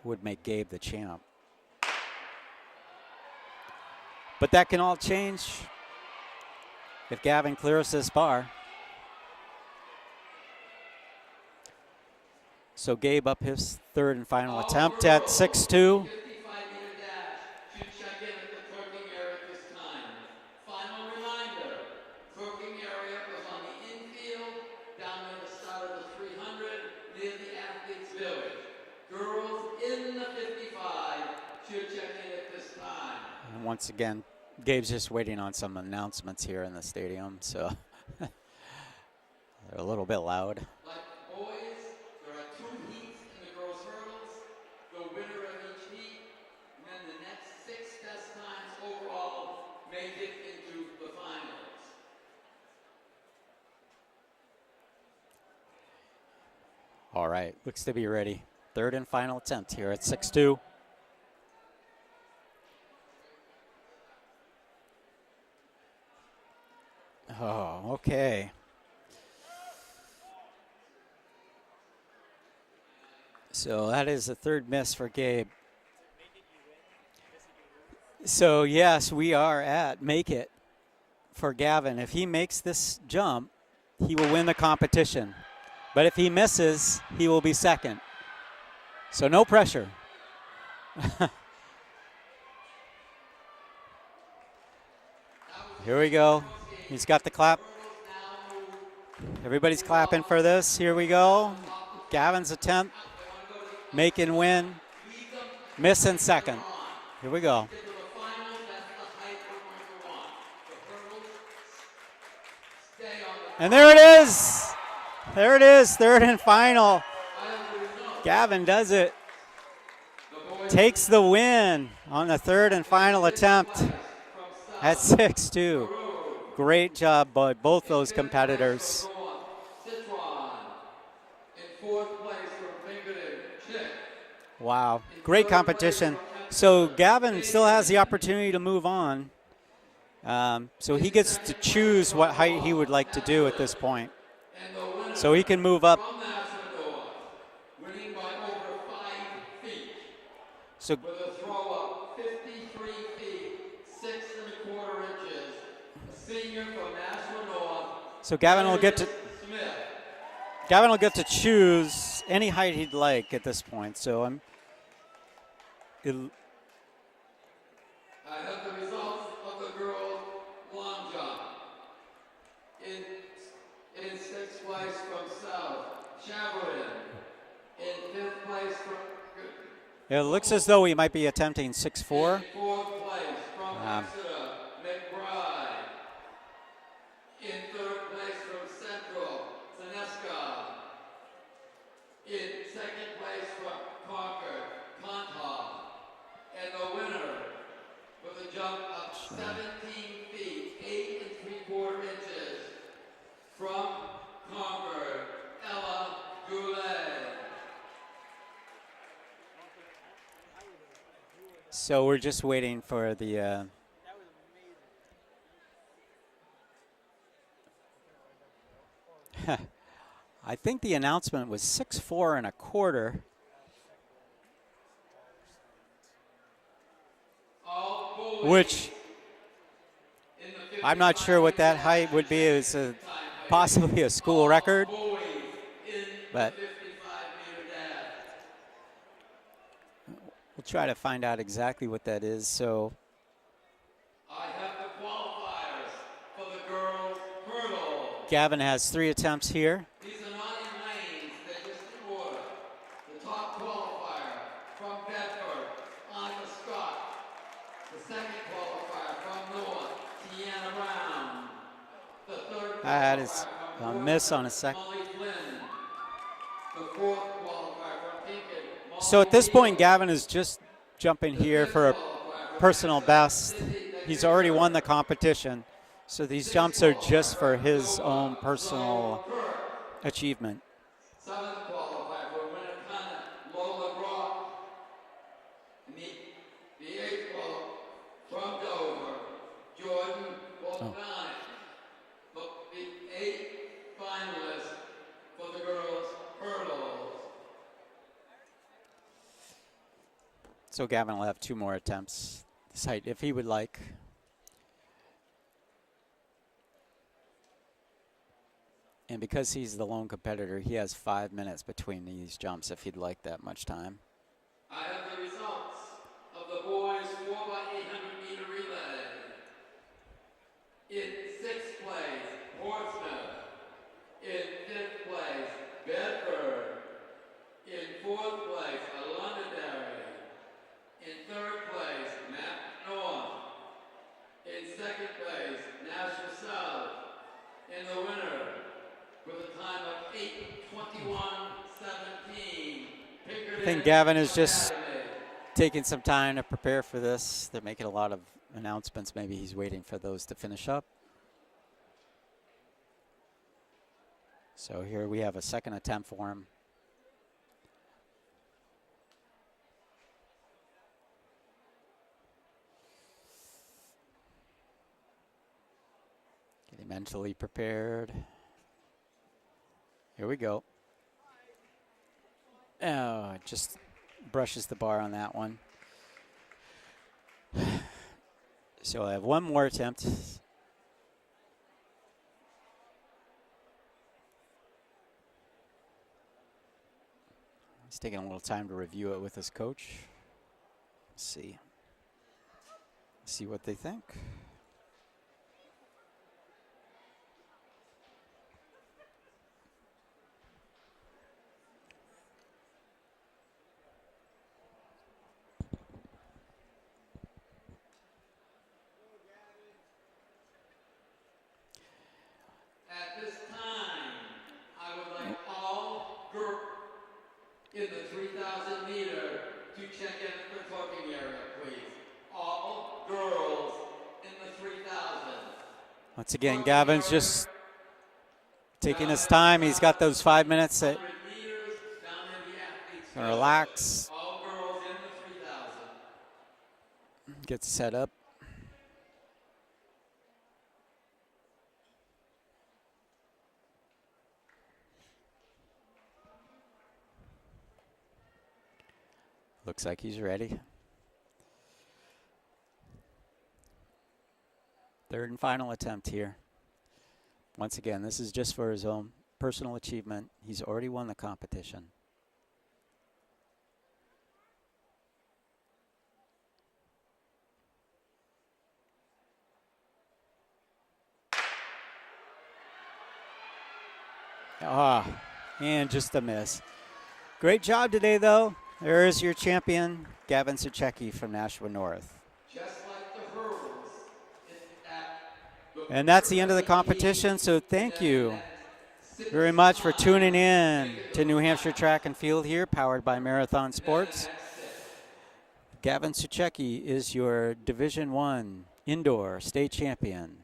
would make Gabe the champ. But that can all change if Gavin clears this bar. So Gabe up his 3rd and final attempt at 6-2. 55-meter dash to check in at the twerking area at this time. Final reminder, twerking area was on the infield, down near the start of the 300, near the athletes' village. Girls in the 55 should check in at this time. And once again, Gabe's just waiting on some announcements here in the stadium, so they're a little bit loud. Like boys, there are 2 heats in the girls' hurdles, the winner of each heat, and then the next 6 best times overall make it into the finals. All right, looks to be ready. 3rd and final attempt here at 6-2. Oh, okay. So that is the 3rd miss for Gabe. So yes, we are at make it for Gavin. If he makes this jump, he will win the competition. But if he misses, he will be 2nd. So no pressure. Here we go. He's got the clap. Everybody's clapping for this. Here we go. Gavin's attempt. Make and win. Miss in 2nd. Here we go. And there it is. There it is. 3rd and final. Gavin does it. Takes the win on the 3rd and final attempt at 6-2. Great job by both those competitors. Wow, great competition. So Gavin still has the opportunity to move on. So he gets to choose what height he would like to do at this point. So he can move up. So with a throw up 53 feet, 6 1/4 inches. A senior from Nashville North. So Gavin will get to choose any height he'd like at this point. So I have the results of the girls' long jump. In 6th place from South, Chavrin. In 5th place from it looks as though he might be attempting 6-4. In 4th place from Exeter, McBride. In 3rd place from Central, Zaneska. In 2nd place from Concord, Contov. And the winner with a jump of 17 feet, 8 3/4 inches from Concord, Ella Goulet. So we're just waiting for the I think the announcement was 6-4 1/4. Which I'm not sure what that height would be. It's possibly a school record, but we'll try to find out exactly what that is. So I have the qualifiers for the girls' hurdle. Gavin has 3 attempts here. These are not in lanes, they're just in order. The top qualifier from Bedford, Annika Scott. The 2nd qualifier from North, Tiana Brown. The 3rd That is a miss on a second. Molly Flynn. The 4th qualifier from Pinkin. So at this point, Gavin is just jumping here for a personal best. He's already won the competition. So these jumps are just for his own personal achievement. 7th qualifier. So Gavin will have 2 more attempts this height if he would like. And because he's the lone competitor, he has 5 minutes between these jumps if he'd like that much time. I have the results of the boys 4x800 meter relay. In 6th place, Portsmouth. In 5th place, Bedford. In 4th place, Londonderry. In 3rd place, Map North. In 2nd place, Nashville South. And the winner, with a time of 8:21:17, I think Gavin is just taking some time to prepare for this. They're making a lot of announcements. Maybe he's waiting for those to finish up. So here we have a second attempt for him. Getting mentally prepared. Here we go. Oh, just brushes the bar on that one. So I have 1 more attempt. He's taking a little time to review it with his coach. Let's see what they think. At this time, I would like all girls in the 3,000 meter to check in at the cloaking area, please. All girls in the 3,000. Once again, Gavin's just taking his time. He's got those 5 minutes that gonna relax, All girls in the 3,000. get set up. Looks like he's ready. Third and final attempt here. Once again, this is just for his own personal achievement. He's already won the competition. And just a miss. Great job today, though. There is your champion, Gavin Suchecki from Nashua North. Just like the hurdles, And that's the end of the competition, so thank you very much for tuning in to New Hampshire Track and Field here, powered by Marathon Sports. Gavin Suchecki is your Division I indoor state champion.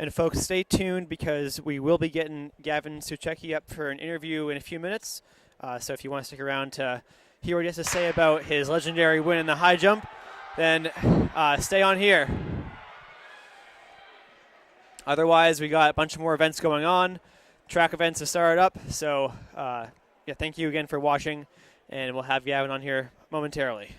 And folks, stay tuned because we will be getting Gavin Suchecki up for an interview in a few minutes. So if you want to stick around to hear what he has to say about his legendary win in the high jump, then stay on here. Otherwise, we got a bunch more events going on. Track events have started up. So yeah, thank you again for watching, and we'll have Gavin on here momentarily.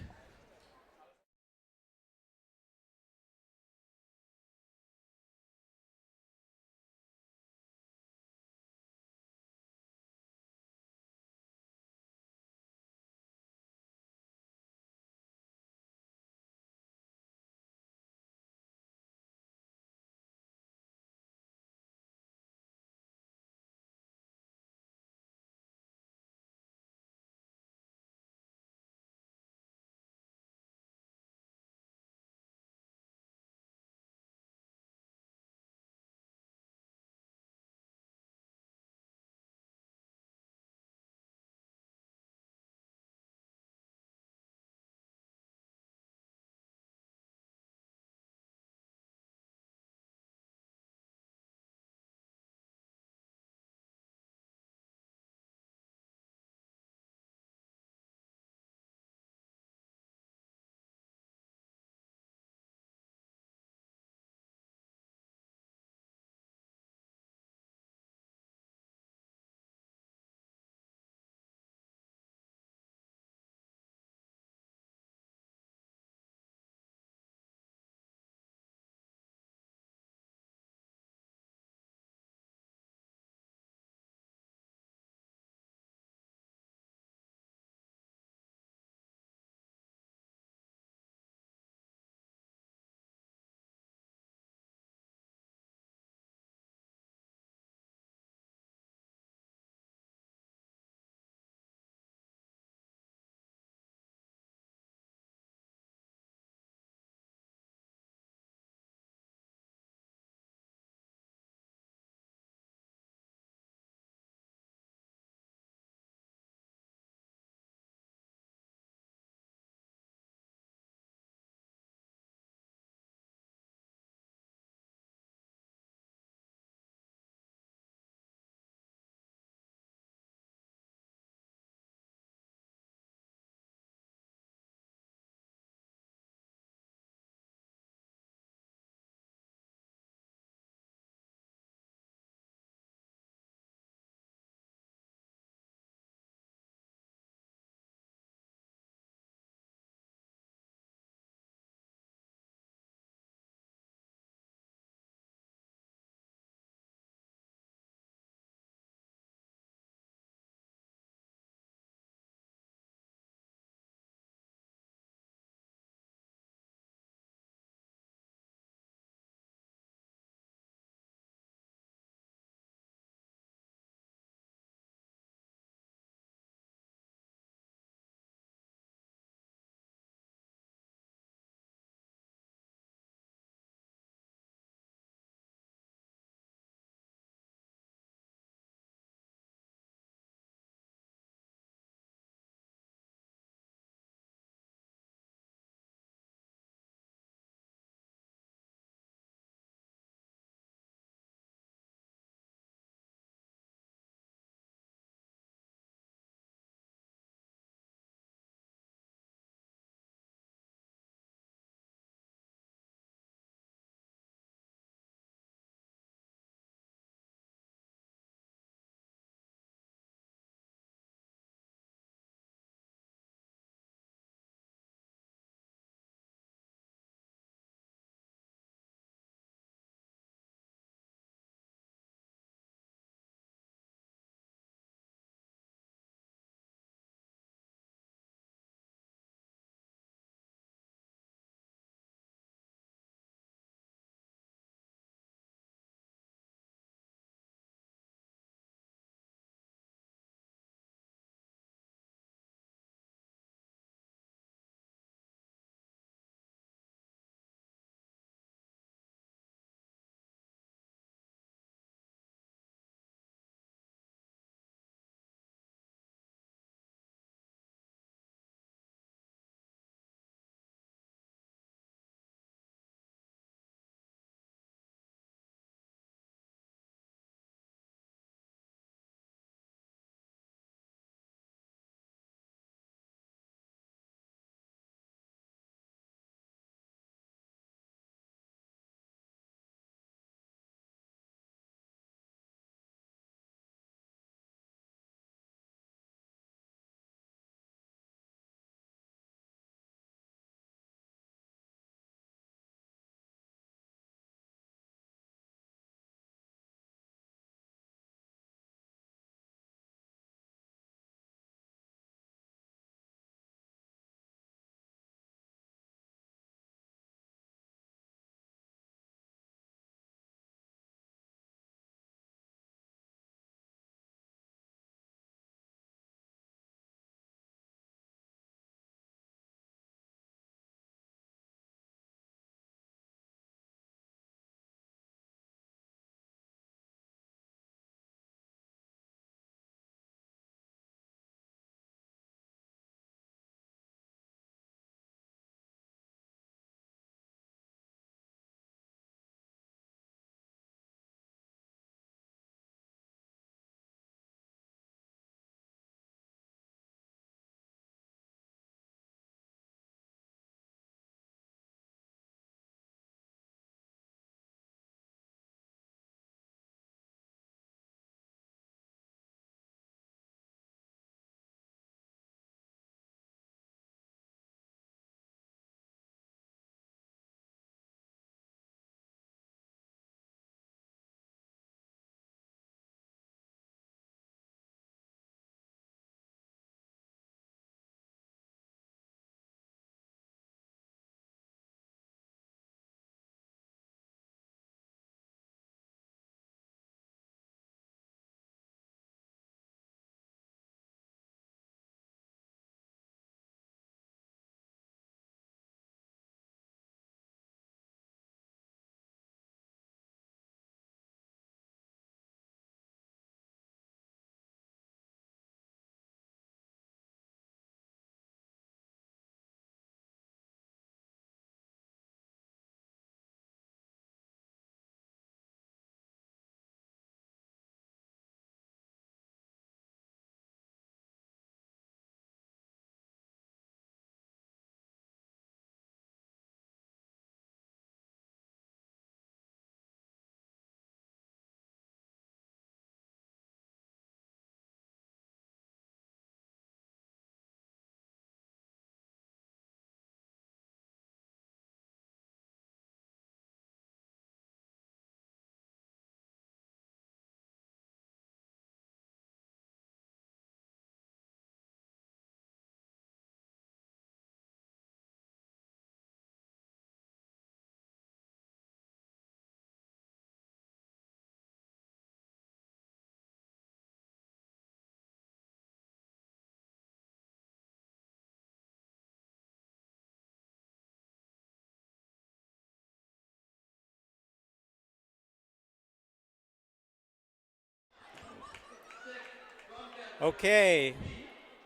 Okay,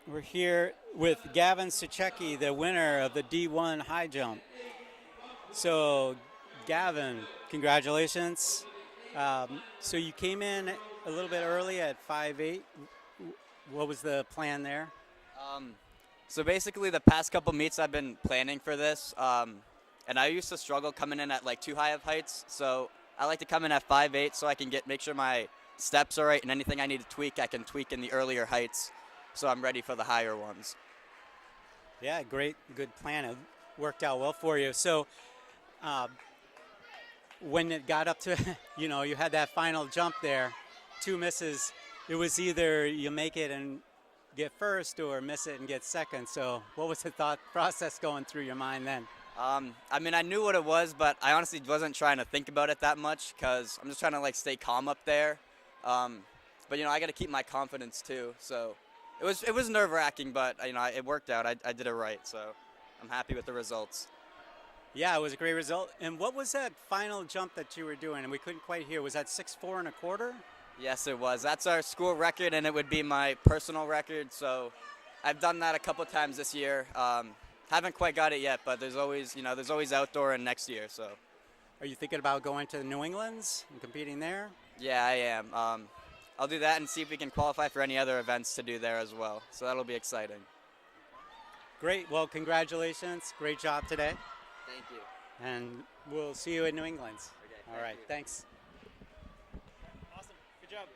we're here with Gavin Suchecki, the winner of the D1 high jump. So, Gavin, congratulations. So you came in a little bit early at 5'8". What was the plan there? So basically, the past couple meets I've been planning for this, and I used to struggle coming in at like too high of heights. So I like to come in at 5'8", so I can make sure my steps are right, and anything I need to tweak, I can tweak in the earlier heights, so I'm ready for the higher ones. Yeah, great, good plan. It worked out well for you. So, when it got up to, you had that final jump there, 2 misses. It was either you make it and get first or miss it and get second. So what was the thought process going through your mind then? I mean, I knew what it was, but I honestly wasn't trying to think about it that much because I'm just trying to like stay calm up there. But I got to keep my confidence too. So it was nerve-wracking, but it worked out. I did it right, so I'm happy with the results. Yeah, it was a great result. And what was that final jump that you were doing? And we couldn't quite hear. Was that 6'4" and a quarter? Yes, it was. That's our school record, and it would be my personal record. So I've done that a couple times this year. Haven't quite got it yet, but there's always outdoor and next year. So. Are you thinking about going to the New Englands and competing there? Yeah, I am. I'll do that and see if we can qualify for any other events to do there as well. So that'll be exciting. Great. Well, congratulations. Great job today. Thank you. And we'll see you in New England. Okay, All right. you. Thanks. Awesome. Good job.